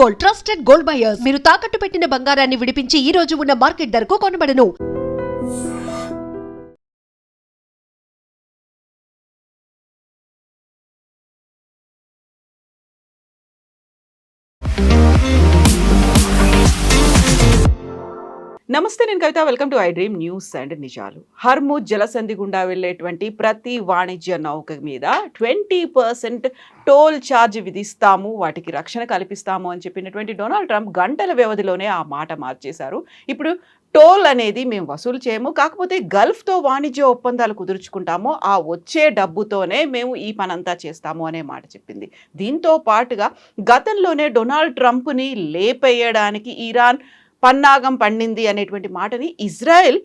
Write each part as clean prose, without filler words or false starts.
Gold, trusted gold buyers. మీరు తాకట్టు పెట్టిన బంగారాన్ని విడిపించి ఈ రోజు ఉన్న మార్కెట్ ధరకు కొనబడను. నమస్తే, నేను Kavitha. Welcome to I dream news and నిజాలు. హర్ముజ్ జలసంధి గుండా వెళ్లేటువంటి ప్రతి వాణిజ్య నౌక మీద 20% టోల్ ఛార్జ్ విధిస్తాము, వాటికి రక్షణ కల్పిస్తాము అని చెప్పినటువంటి డొనాల్డ్ ట్రంప్ గంటల వ్యవధిలోనే ఆ మాట మార్చేశారు. ఇప్పుడు టోల్ అనేది మేము వసూలు చేయము, కాకపోతే గల్ఫ్తో వాణిజ్య ఒప్పందాలు కుదుర్చుకుంటాము, ఆ వచ్చే డబ్బుతోనే మేము ఈ పనంతా చేస్తాము అనే మాట చెప్పింది. దీంతో పాటుగా గతంలోనే డొనాల్డ్ ట్రంప్ని లేపేయడానికి ఇరాన్ పన్నాగం పండింది అనేటువంటి మాటని ఇజ్రాయెల్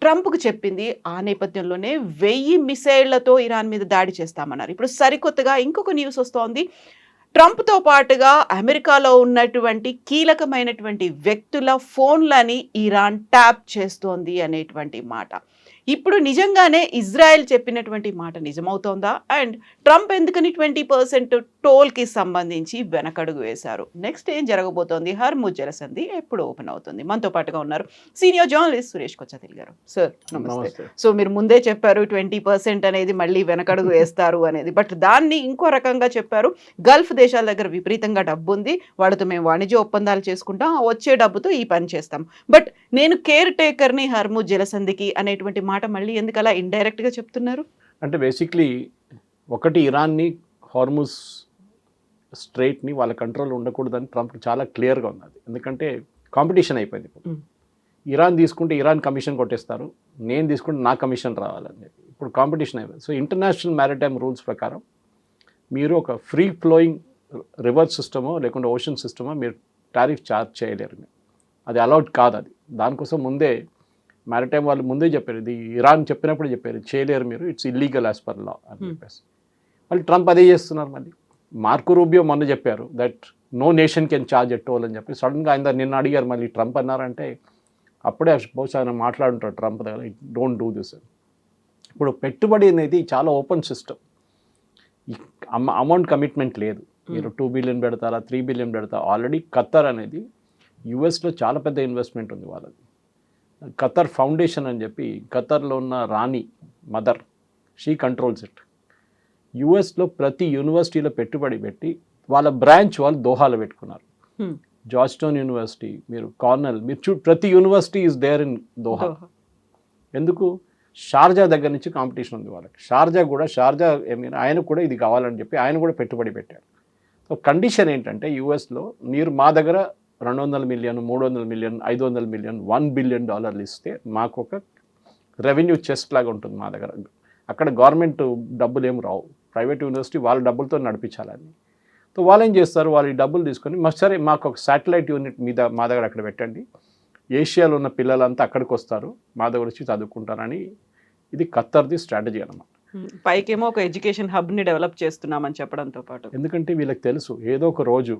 ట్రంప్కు చెప్పింది. ఆ నేపథ్యంలోనే 1000 మిసైళ్లతో ఇరాన్ మీద దాడి చేస్తామన్నారు. ఇప్పుడు సరికొత్తగా ఇంకొక న్యూస్ వస్తోంది. ట్రంప్తో పాటుగా అమెరికాలో ఉన్నటువంటి కీలకమైనటువంటి వ్యక్తుల ఫోన్లని ఇరాన్ ట్యాప్ చేస్తోంది అనేటువంటి మాట. ఇప్పుడు నిజంగానే ఇజ్రాయెల్ చెప్పినటువంటి మాట నిజమవుతోందా? అండ్ ట్రంప్ ఎందుకని 20% టోల్కి సంబంధించి వెనకడుగు వేశారు? నెక్స్ట్ ఏం జరగబోతోంది? హర్ముజ్ జలసంధి ఎప్పుడు ఓపెన్ అవుతుంది? మనతో పాటుగా ఉన్నారు సీనియర్ జర్నలిస్ట్ సురేష్ కొచ్చతిల్ గారు. సార్ నమస్తే. సో మీరు ముందే చెప్పారు 20% అనేది మళ్ళీ వెనకడుగు వేస్తారు అనేది, బట్ దాన్ని ఇంకో రకంగా చెప్పారు. గల్ఫ్ దేశాల దగ్గర విపరీతంగా డబ్బు ఉంది, వాళ్ళతో మేము వాణిజ్య ఒప్పందాలు చేసుకుంటాం, వచ్చే డబ్బుతో ఈ పని చేస్తాం, బట్ నేను కేర్ టేకర్ని హర్ముజ్ జలసంధికి అనేటువంటి మాట మళ్ళీ ఎందుకు అలా ఇండైరెక్ట్గా చెప్తున్నారు? అంటే బేసిక్లీ ఒకటి, ఇరాన్ని హార్ముజ్ స్ట్రైట్ని వాళ్ళ కంట్రోల్ ఉండకూడదని ట్రంప్ చాలా క్లియర్గా ఉన్నది. ఎందుకంటే కాంపిటీషన్ అయిపోయింది. ఇప్పుడు ఇరాన్ తీసుకుంటే ఇరాన్ కమిషన్ కొట్టేస్తారు, నేను తీసుకుంటే నా కమిషన్ రావాలని చెప్పి ఇప్పుడు కాంపిటీషన్ అయిపోయింది. సో ఇంటర్నేషనల్ మ్యారిటైమ్ రూల్స్ ప్రకారం మీరు ఒక ఫ్రీ ఫ్లోయింగ్ రివర్ సిస్టమో లేకుంటే ఓషన్ సిస్టమో మీరు టారిఫ్ ఛార్జ్ చేయలేరు. అది అలౌడ్ కాదు. అది దానికోసం ముందే మ్యారిటైమ్ వాళ్ళు ముందే చెప్పారు, ఇది ఇరాన్ చెప్పినప్పుడు చెప్పారు చేయలేరు మీరు, it's illegal as per law అని చెప్పేసి. మళ్ళీ ట్రంప్ అదే చేస్తున్నారు. మళ్ళీ మార్కో రూబియో మొన్న చెప్పారు that no nation can charge at toll అని చెప్పి. సడన్గా ఆయన నిన్న అడిగారు, మళ్ళీ ట్రంప్ అన్నారంటే అప్పుడే బహుశా ఆయన మాట్లాడుంటారు ట్రంప్ దగ్గర, డోంట్ డూ దిస్. ఇప్పుడు పెట్టుబడి అనేది చాలా ఓపెన్ సిస్టమ్, అమౌంట్ కమిట్మెంట్ లేదు. మీరు 2 బిలియన్ పెడతారా, 3 బిలియన్ పెడతారా. ఆల్రెడీ ఖత్తర్ అనేది యుఎస్లో చాలా పెద్ద ఇన్వెస్ట్మెంట్ ఉంది వాళ్ళది. ఖత్తర్ ఫౌండేషన్ అని చెప్పి, ఖత్తర్లో ఉన్న రాణి మదర్, షీ కంట్రోల్స్ ఇట్. యుఎస్లో ప్రతి యూనివర్సిటీలో పెట్టుబడి పెట్టి వాళ్ళ బ్రాంచ్ వాళ్ళు దోహాలో పెట్టుకున్నారు. జార్జ్టౌన్ యూనివర్సిటీ, మీరు కార్నెల్, మీరు ప్రతి university is there in Doha. ఎందుకు? షార్జా దగ్గర నుంచి కాంపిటీషన్ ఉంది వాళ్ళకి. షార్జా ఆయన కూడా ఇది కావాలని చెప్పి ఆయన కూడా పెట్టుబడి పెట్టారు. సో కండిషన్ ఏంటంటే యుఎస్లో మీరు మా దగ్గర 200 మిలియన్, 300 మిలియన్, 500 మిలియన్, $1 బిలియన్ ఇస్తే మాకు ఒక రెవెన్యూ చెస్ట్ లాగా ఉంటుంది మా దగ్గర. అక్కడ గవర్నమెంట్ డబ్బులు ఏం రావు, ప్రైవేట్ యూనివర్సిటీ వాళ్ళ డబ్బులతో నడిపించాలని. సో వాళ్ళు ఏం చేస్తారు, వాళ్ళు ఈ డబ్బులు తీసుకొని సరే మాకు ఒక శాటిలైట్ యూనిట్ మీద మా దగ్గర అక్కడ పెట్టండి, ఏషియాలో ఉన్న పిల్లలంతా అక్కడికి వస్తారు, మా దగ్గర వచ్చి చదువుకుంటారని. ఇది ఖత్తర్ది స్ట్రాటజీ అన్నమాట. పైకేమో ఒక ఎడ్యుకేషన్ హబ్ని డెవలప్ చేస్తున్నామని చెప్పడంతో పాటు, ఎందుకంటే వీళ్ళకి తెలుసు ఏదో ఒక రోజు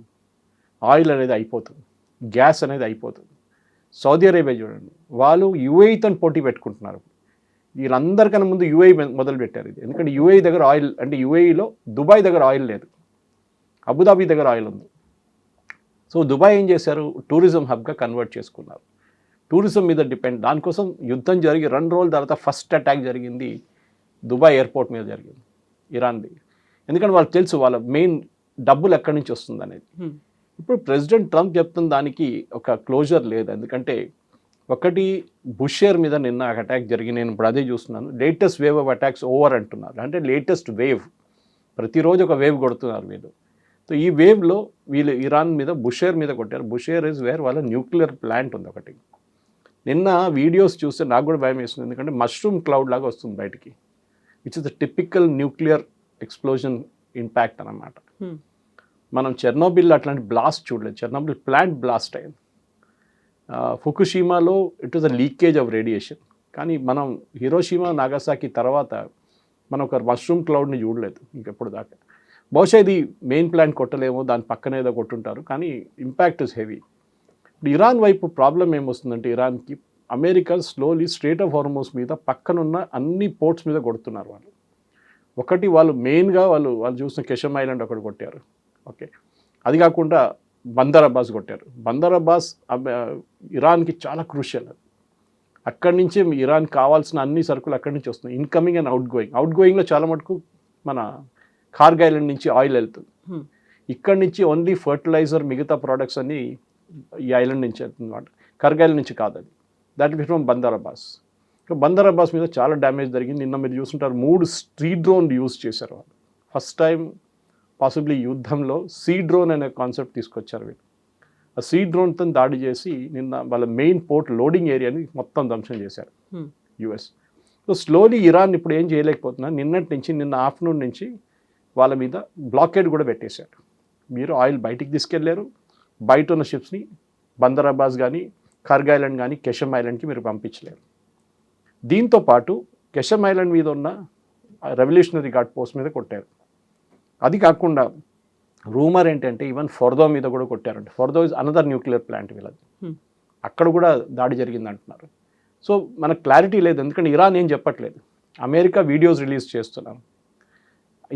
ఆయిల్ అనేది అయిపోతుంది, గ్యాస్ అనేది అయిపోతుంది. సౌదీ అరేబియా చూడండి, వాళ్ళు యుఏఈతో పోటీ పెట్టుకుంటున్నారు. వీళ్ళందరికన్నా ముందు యుఏఈ మొదలు పెట్టారు ఇది. ఎందుకంటే యుఏఈ దగ్గర ఆయిల్, అంటే యుఏఈలో దుబాయ్ దగ్గర ఆయిల్ లేదు, అబుదాబి దగ్గర ఆయిల్ ఉంది. సో దుబాయ్ ఏం చేశారు, టూరిజం హబ్గా కన్వర్ట్ చేసుకున్నారు. టూరిజం మీద డిపెండ్. దానికోసం యుద్ధం జరిగి 2 రోజుల తర్వాత ఫస్ట్ అటాక్ జరిగింది దుబాయ్ ఎయిర్పోర్ట్ మీద జరిగింది, ఇరాన్ది. ఎందుకంటే వాళ్ళకి తెలుసు వాళ్ళ మెయిన్ డబ్బులు ఎక్కడి నుంచి వస్తుంది అనేది. ఇప్పుడు ప్రెసిడెంట్ ట్రంప్ చెప్తున్న దానికి ఒక క్లోజర్ లేదు. ఎందుకంటే ఒకటి, బుషేర్ మీద నిన్న అటాక్ జరిగి, నేను ఇప్పుడు అదే చూస్తున్నాను, latest wave of attacks over అంటున్నారు. అంటే లేటెస్ట్ వేవ్, ప్రతిరోజు ఒక వేవ్ కొడుతున్నారు వీళ్ళు. సో ఈ వేవ్లో వీళ్ళు ఇరాన్ మీద, బుషేర్ మీద కొట్టారు. బుషేర్ ఇస్ వేర్ వాళ్ళ న్యూక్లియర్ ప్లాంట్ ఉంది ఒకటి. నిన్న వీడియోస్ చూస్తే నాకు కూడా భయం వేస్తుంది, ఎందుకంటే మష్రూమ్ క్లౌడ్ లాగా వస్తుంది బయటికి, which is the typical nuclear explosion impact అన్నమాట. మనం చెర్నోబిల్ అట్లాంటి బ్లాస్ట్ చూడలేదు, చెర్నోబిల్ ప్లాంట్ బ్లాస్ట్ అయింది. ఫుకుషిమాలో it was a leakage of radiation. కానీ మనం హిరోషిమా, నాగసాకి తర్వాత మనం ఒక మష్రూమ్ క్లౌడ్ని చూడలేదు ఇంకెప్పుడు దాకా. బహుశా ఇది మెయిన్ ప్లాంట్ కొట్టలేమో, దాని పక్కన ఏదో కొట్టుంటారు, కానీ ఇంపాక్ట్ ఇస్ హెవీ. ఇరాన్ వైపు ప్రాబ్లం ఏమొస్తుందంటే, ఇరాన్కి America slowly strait of Hormuz మీద పక్కనున్న అన్ని పోర్ట్స్ మీద కొడుతున్నారు వాళ్ళు. ఒకటి వాళ్ళు మెయిన్గా వాళ్ళు చూసిన కెషమ్ ఐలాండ్ ఒకటి కొట్టారు. ఓకే, అది కాకుండా బందర్ అబ్బాస్ కొట్టారు. బందర్ అబ్బాస్ ఇరాన్కి చాలా క్రూషియల్. అక్కడి నుంచే ఇరాన్ కావాల్సిన అన్ని సరుకులు అక్కడి నుంచి వస్తున్నాయి, ఇన్కమింగ్ అండ్ అవుట్ గోయింగ్లో చాలా మటుకు మన కార్గ్ ఐలాండ్ నుంచి ఆయిల్ వెళ్తుంది. ఇక్కడి నుంచి ఓన్లీ ఫర్టిలైజర్, మిగతా ప్రోడక్ట్స్ అన్నీ ఈ ఐలాండ్ నుంచి వెళ్తుంది అనమాట. కార్గ్ ఐలాండ్ నుంచి కాదు అది. That is from Bandar Abbas. Bandar Abbas మీద చాలా డ్యామేజ్ జరిగింది. నిన్న మీరు చూస్తుంటారు 3 సీ డ్రోన్ యూజ్ చేశారు వాళ్ళు. ఫస్ట్ టైం పాసిబ్లీ యుద్ధంలో సీ డ్రోన్ అనే కాన్సెప్ట్ తీసుకొచ్చారు వీళ్ళు. ఆ సీ డ్రోన్తో దాడి చేసి నిన్న వాళ్ళ మెయిన్ పోర్ట్ లోడింగ్ ఏరియాని మొత్తం ధ్వంసం చేశారు యుఎస్. సో స్లోలీ ఇరాన్ ఇప్పుడు ఏం చేయలేకపోతున్నా, నిన్న ఆఫ్టర్నూన్ నుంచి వాళ్ళ మీద బ్లాకేడ్ కూడా పెట్టేశారు. మీరు ఆయిల్ బయటికి తీసుకెళ్లారు, బయట ఉన్న షిప్స్ని బందర్ అబ్బాస్ కానీ, కార్గ్ ఐలాండ్ కానీ, కెషమ్ ఐలాండ్కి మీరు పంపించలేరు. దీంతో పాటు కెషమ్ ఐలాండ్ మీద ఉన్న రెవల్యూషనరీ గార్డ్ పోస్ట్ మీద కొట్టారు. అది కాకుండా రూమర్ ఏంటంటే ఈవెన్ ఫోర్దో మీద కూడా కొట్టారంటే. ఫోర్దో ఇస్ అనదర్ న్యూక్లియర్ ప్లాంట్ వీళ్ళది. అక్కడ కూడా దాడి జరిగింది అంటున్నారు. సో మనకు క్లారిటీ లేదు, ఎందుకంటే ఇరాన్ ఏం చెప్పట్లేదు. అమెరికా వీడియోస్ రిలీజ్ చేస్తున్నారు.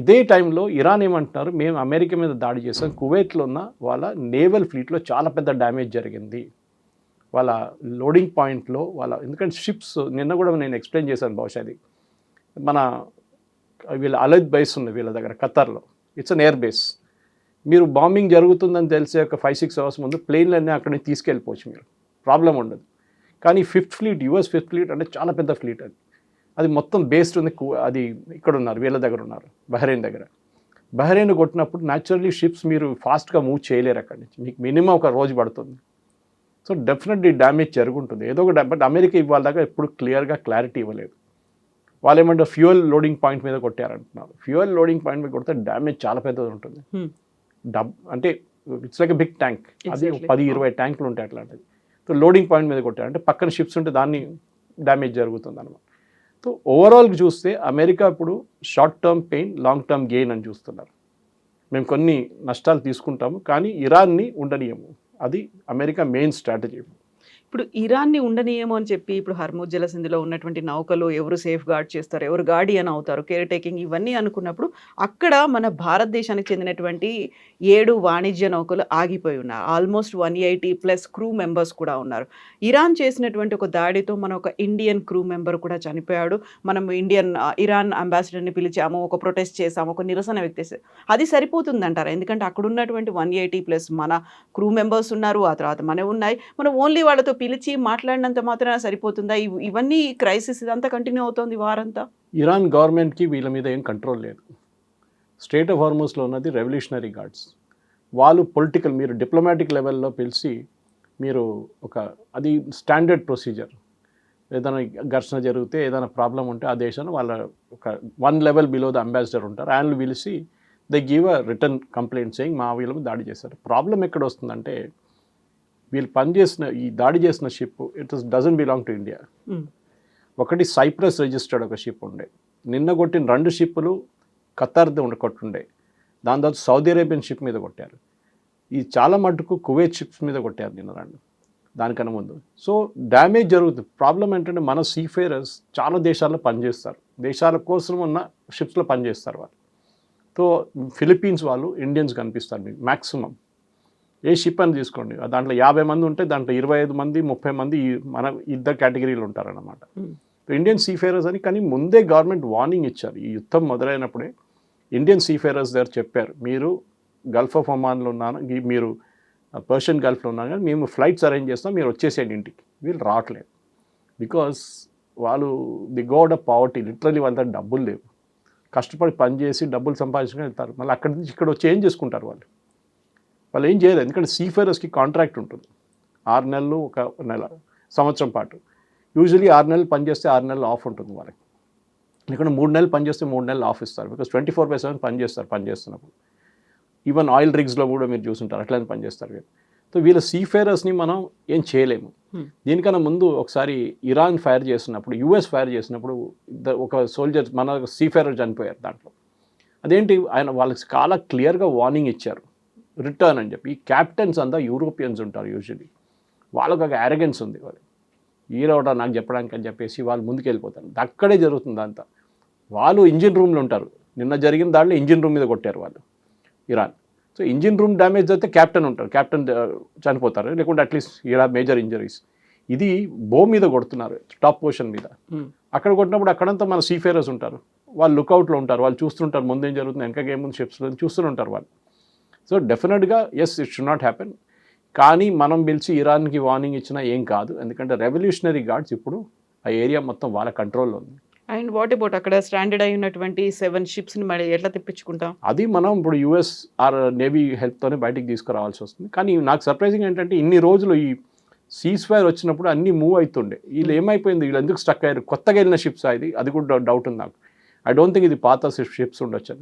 ఇదే టైంలో ఇరాన్ ఏమంటున్నారు, మేము అమెరికా మీద దాడి చేసాం, కువైట్లో ఉన్న వాళ్ళ నేవల్ ఫ్లీట్లో చాలా పెద్ద డ్యామేజ్ జరిగింది, వాళ్ళ లోడింగ్ పాయింట్లో ఎందుకంటే షిప్స్ నిన్న కూడా నేను ఎక్స్ప్లెయిన్ చేశాను బహుశా అది. మన వీళ్ళ అలద్ బేస్ ఉంది వీళ్ళ దగ్గర ఖతర్లో, ఇట్స్ అన్ ఎయిర్ బేస్. మీరు బాంబింగ్ జరుగుతుందని తెలిసే ఒక 5-6 అవర్స్ ముందు ప్లేన్లన్నీ అక్కడి నుంచి తీసుకెళ్ళిపోవచ్చు, మీరు ప్రాబ్లం ఉండదు. కానీ fifth fleet, US fifth fleet అంటే చాలా పెద్ద ఫ్లీట్ అది మొత్తం బేస్డ్ ఉంది. అది ఇక్కడ ఉన్నారు, వీళ్ళ దగ్గర ఉన్నారు, బహ్రెయిన్ దగ్గర. బహ్రెయిన్ కొట్టినప్పుడు న్యాచురల్లీ షిప్స్ మీరు ఫాస్ట్గా మూవ్ చేయలేరు అక్కడి నుంచి, మీకు మినిమం ఒక రోజు పడుతుంది. సో డెఫినెట్లీ డ్యామేజ్ జరుగుంటుంది ఏదో ఒక. బట్ అమెరికా ఇవాళ దాకా ఎప్పుడు క్లియర్గా క్లారిటీ ఇవ్వలేదు. వాళ్ళు ఏమంటే ఫ్యూయల్ లోడింగ్ పాయింట్ మీద కొట్టారంటున్నారు. ఫ్యూయల్ లోడింగ్ పాయింట్ మీద కొడితే డ్యామేజ్ చాలా పెద్దది ఉంటుంది. అంటే it's like a big tank, అది 10-20 ట్యాంకులు ఉంటాయి అట్లాంటిది. సో లోడింగ్ పాయింట్ మీద కొట్టారంటే పక్కన షిప్స్ ఉంటే దాన్ని డ్యామేజ్ జరుగుతుంది అనమాట. సో ఓవరాల్గా చూస్తే అమెరికా ఇప్పుడు short term pain, long term gain అని చూస్తున్నారు. మేము కొన్ని నష్టాలు తీసుకుంటాము కానీ ఇరాన్ని ఉండనీయము, అది అమెరికా మెయిన్ స్ట్రాటజీ. ఇప్పుడు ఇరాన్ని ఉండనీయము అని చెప్పి ఇప్పుడు హర్ముజ్ జలసంధిలో ఉన్నటువంటి నౌకలు ఎవరు సేఫ్ గార్డ్ చేస్తారు, ఎవరు గార్డియన్ అవుతారు, కేర్ టేకింగ్ ఇవన్నీ అనుకున్నప్పుడు అక్కడ మన భారతదేశానికి చెందినటువంటి 7 వాణిజ్య నౌకలు ఆగిపోయి ఉన్నారు. ఆల్మోస్ట్ 180+ క్రూ మెంబర్స్ కూడా ఉన్నారు. ఇరాన్ చేసినటువంటి ఒక దాడితో మన ఒక ఇండియన్ క్రూ మెంబర్ కూడా చనిపోయాడు. మనం ఇరాన్ అంబాసిడర్ని పిలిచాము, ఒక ప్రొటెస్ట్ చేసాము, ఒక నిరసన వ్యక్తం, అది సరిపోతుందంటారా? ఎందుకంటే అక్కడ ఉన్నటువంటి 180+ మన క్రూ మెంబర్స్ ఉన్నారు, ఆ తర్వాత మనవి ఉన్నాయి. మనం ఓన్లీ వాళ్ళతో పిలిచి మాట్లాడినంత మాత్రాన సరిపోతుందా? ఇవన్నీ క్రైసిస్ ఇదంతా కంటిన్యూ అవుతుంది వారంతా. ఇరాన్ గవర్నమెంట్కి వీళ్ళ మీద ఏం కంట్రోల్ లేదు. స్ట్రేట్ ఆఫ్ హార్మోస్లో ఉన్నది రెవల్యూషనరీ గార్డ్స్. వాళ్ళు పొలిటికల్, మీరు డిప్లొమాటిక్ లెవెల్లో పిలిచి మీరు అది స్టాండర్డ్ ప్రొసీజర్. ఏదైనా ఘర్షణ జరిగితే, ఏదైనా ప్రాబ్లం ఉంటే ఆ దేశాన్ని వాళ్ళ ఒక 1 లెవెల్ బిలో ద అంబాసిడర్ ఉంటారు, ఆయనలు పిలిచి they give a return complaint saying మా వీళ్ళ మీద దాడి చేశారు. ప్రాబ్లం ఎక్కడ వస్తుందంటే వీళ్ళు ఈ దాడి చేసిన ship doesn't belong to India. ఒకటి సైప్రస్ రిజిస్టర్డ్ ఒక షిప్ ఉండే, నిన్న కొట్టిన 2 షిప్పులు ఖతర్ది కొట్టుండే. దాని తర్వాత సౌదీ అరేబియన్ షిప్ మీద కొట్టారు. ఈ చాలా మటుకు కువైట్ షిప్స్ మీద కొట్టారు నిన్న 2 దానికన్నా ముందు. సో డ్యామేజ్ జరుగుతుంది. ప్రాబ్లం ఏంటంటే మన సీఫేరర్స్ చాలా దేశాల్లో పనిచేస్తారు, దేశాల కోసం ఉన్న షిప్స్లో పనిచేస్తారు వాళ్ళు. సో ఫిలిప్పీన్స్ వాళ్ళు ఇండియన్స్ కనిపిస్తారు మీకు మ్యాక్సిమం. ఏ షిప్ అని తీసుకోండి, దాంట్లో 50 మంది ఉంటే దాంట్లో 25 మంది 30 మంది మన ఇద్దరు కేటగిరీలు ఉంటారన్నమాట. ఇండియన్ సీఫేరర్స్ అని. కానీ ముందే గవర్నమెంట్ వార్నింగ్ ఇచ్చారు. ఈ యుద్ధం మొదలైనప్పుడే ఇండియన్ సీఫేరర్స్ దగ్గర చెప్పారు, మీరు గల్ఫ్ ఆఫ్ ఒమాన్లో ఉన్నాను, మీరు పర్షియన్ గల్ఫ్లో ఉన్నారు, కానీ మేము ఫ్లైట్స్ అరేంజ్ చేస్తాం, మీరు వచ్చేసేయండి ఇంటికి. వీళ్ళు రావట్లేదు బికాస్ వాళ్ళు the god of poverty. Literally వాళ్ళ దగ్గర డబ్బులు లేవు, కష్టపడి పనిచేసి డబ్బులు సంపాదించుకొని వెళ్తారు. మళ్ళీ అక్కడి నుంచి ఇక్కడ వచ్చి ఏం చేసుకుంటారు వాళ్ళు ఏం చేయలేదు. ఎందుకంటే సీఫేరర్స్కి కాంట్రాక్ట్ ఉంటుంది 6 నెలలు, 1 నెల, సంవత్సరం పాటు. యూజువలీ 6 నెలలు పనిచేస్తే 6 నెలలు ఆఫ్ ఉంటుంది వాళ్ళకి. ఎందుకంటే 3 నెలలు పనిచేస్తే 3 నెలలు ఆఫ్ ఇస్తారు. బికాస్ 24/7 పనిచేస్తున్నప్పుడు. ఈవెన్ ఆయిల్ రిగ్స్లో కూడా మీరు చూసుంటారు, అట్లనే పనిచేస్తారు వీళ్ళు. సో వీళ్ళ సీఫేరర్స్ని మనం ఏం చేయలేము. దీనికన్నా ముందు ఒకసారి ఇరాన్ ఫైర్ చేసినప్పుడు, యుఎస్ ఫైర్ చేసినప్పుడు ఒక సోల్జర్, మన సీఫేరర్ చనిపోయారు దాంట్లో. అదేంటి, వాళ్ళకి చాలా క్లియర్గా వార్నింగ్ ఇచ్చారు, రిటర్న్ అని చెప్పి. ఈ క్యాప్టెన్స్ అంతా యూరోపియన్స్ ఉంటారు యూజువలీ, వాళ్ళకు ఒక అరగెన్స్ ఉంది, వాళ్ళు హీరోడా నాకు చెప్పడానికి అని చెప్పేసి వాళ్ళు ముందుకు వెళ్ళిపోతారు. అక్కడే జరుగుతుంది అంతా. వాళ్ళు ఇంజిన్ రూమ్లో ఉంటారు. నిన్న జరిగిన దాంట్లో ఇంజిన్ రూమ్ మీద కొట్టారు వాళ్ళు Iran. So so engine room damage అయితే క్యాప్టెన్ ఉంటారు, క్యాప్టెన్ చనిపోతారు, లేకుంటే అట్లీస్ట్ ఇలా మేజర్ ఇంజరీస్. ఇది బో మీద కొడుతున్నారు, టాప్ పొజిషన్ మీద. అక్కడ కొట్టినప్పుడు అక్కడంతా మన సీఫేరర్స్ ఉంటారు, వాళ్ళు లుక్అవుట్లో ఉంటారు, వాళ్ళు చూస్తుంటారు ముందేం జరుగుతుంది, వెనక గేమ్ ఉంది, షిప్స్లో చూస్తుంటారు వాళ్ళు. సో డెఫినెట్గా yes, it should not happen. కానీ మనం పిలిచి ఇరాన్కి వార్నింగ్ ఇచ్చినా ఏం కాదు, ఎందుకంటే రెవల్యూషనరీ గార్డ్స్ ఇప్పుడు ఆ ఏరియా మొత్తం వాళ్ళ కంట్రోల్లో ఉంది. అండ్ వాట్ అబౌట్ అక్కడ స్టాండర్డ్ అయి ఉన్నటువంటి 7 షిప్స్ని మళ్ళీ ఎట్లా తెప్పించుకుంటాం? అది మనం ఇప్పుడు యుఎస్ ఆర్ నేవీ హెల్ప్తోనే బయటికి తీసుకురావాల్సి వస్తుంది. కానీ నాకు సర్ప్రైజింగ్ ఏంటంటే ఇన్ని రోజులు ఈ సీజ్ ఫైర్ వచ్చినప్పుడు అన్నీ మూవ్ అవుతుండే, వీళ్ళు ఏమైపోయింది, వీళ్ళు ఎందుకు స్టక్ అయ్యారు? కొత్తగా వెళ్ళిన షిప్స్ అది కూడా డౌట్ ఉంది నాకు. ఐ డోంట్ థింక్ ఇది పాత షిప్స్ ఉండొచ్చు,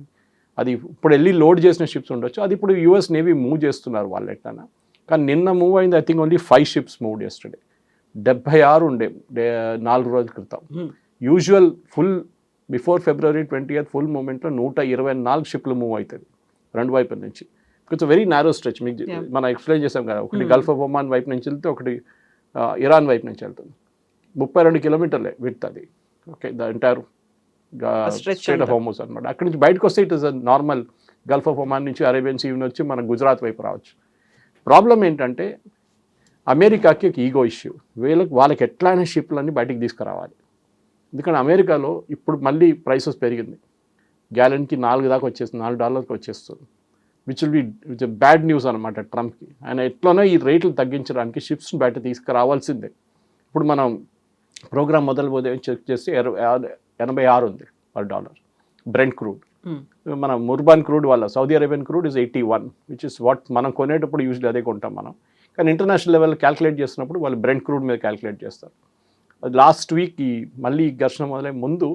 అది ఇప్పుడు వెళ్ళి లోడ్ చేసిన షిప్స్ ఉండొచ్చు, అది ఇప్పుడు యుఎస్ నేవీ మూవ్ చేస్తున్నారు వాళ్ళు ఎట్లా. కానీ నిన్న మూవ్ అయింది I think only 5 ships move yesterday. 76 ఉండే 4 రోజుల క్రితం. Usual full before February 20th full మూమెంట్లో 124 షిప్లు మూవ్ అవుతుంది రెండు వైపుల నుంచి. ఇట్స్ వెరీ నారో స్ట్రెచ్, మీకు మనం ఎక్స్ప్లెయిన్ చేసాం కదా, ఒకటి గల్ఫ్ ఆఫ్ ఒమాన్ వైపు నుంచి వెళ్తే ఒకటి ఇరాన్ వైపు నుంచి వెళ్తుంది. 32 కిలోమీటర్లే విడ్త్ అది. Okay, the entire strait of Hormuz అనమాట. అక్కడి నుంచి బయటకు వస్తే it is normal Gulf of Oman నుంచి అరేబియన్ సీ వచ్చి మన గుజరాత్ వైపు రావచ్చు. ప్రాబ్లం ఏంటంటే అమెరికాకి ఒక ఈగో ఇష్యూ, వాళ్ళకి ఎట్లయినా షిప్లన్నీ బయటికి తీసుకురావాలి. ఎందుకంటే అమెరికాలో ఇప్పుడు మళ్ళీ ప్రైసెస్ పెరిగింది, గ్యాలన్కి $4 వచ్చేస్తుంది, $4 వచ్చేస్తుంది, which will be bad news అనమాట ట్రంప్కి. ఆయన ఎట్లనో ఈ రేట్లు తగ్గించడానికి షిప్స్ని బయట తీసుకురావాల్సిందే. ఇప్పుడు మనం ప్రోగ్రామ్ మొదలుపోతే చెక్ చేస్తే 86 ఉంది $1 బ్రెంట్ క్రూడ్. మన ముర్బాన్ క్రూడ్ వల్ల Saudi Arabian crude is 81, which is what మనం కొనేటప్పుడు యూజువల్లీ అదే కొంటాం మనం. కానీ ఇంటర్నేషనల్ లెవెల్ క్యాల్కులేట్ చేస్తున్నప్పుడు వాళ్ళు బ్రెంట్ క్రూడ్ మీద క్యాల్కులేట్ చేస్తారు. అది లాస్ట్ వీక్ మళ్ళీ ఘర్షణ మొదలై ముందు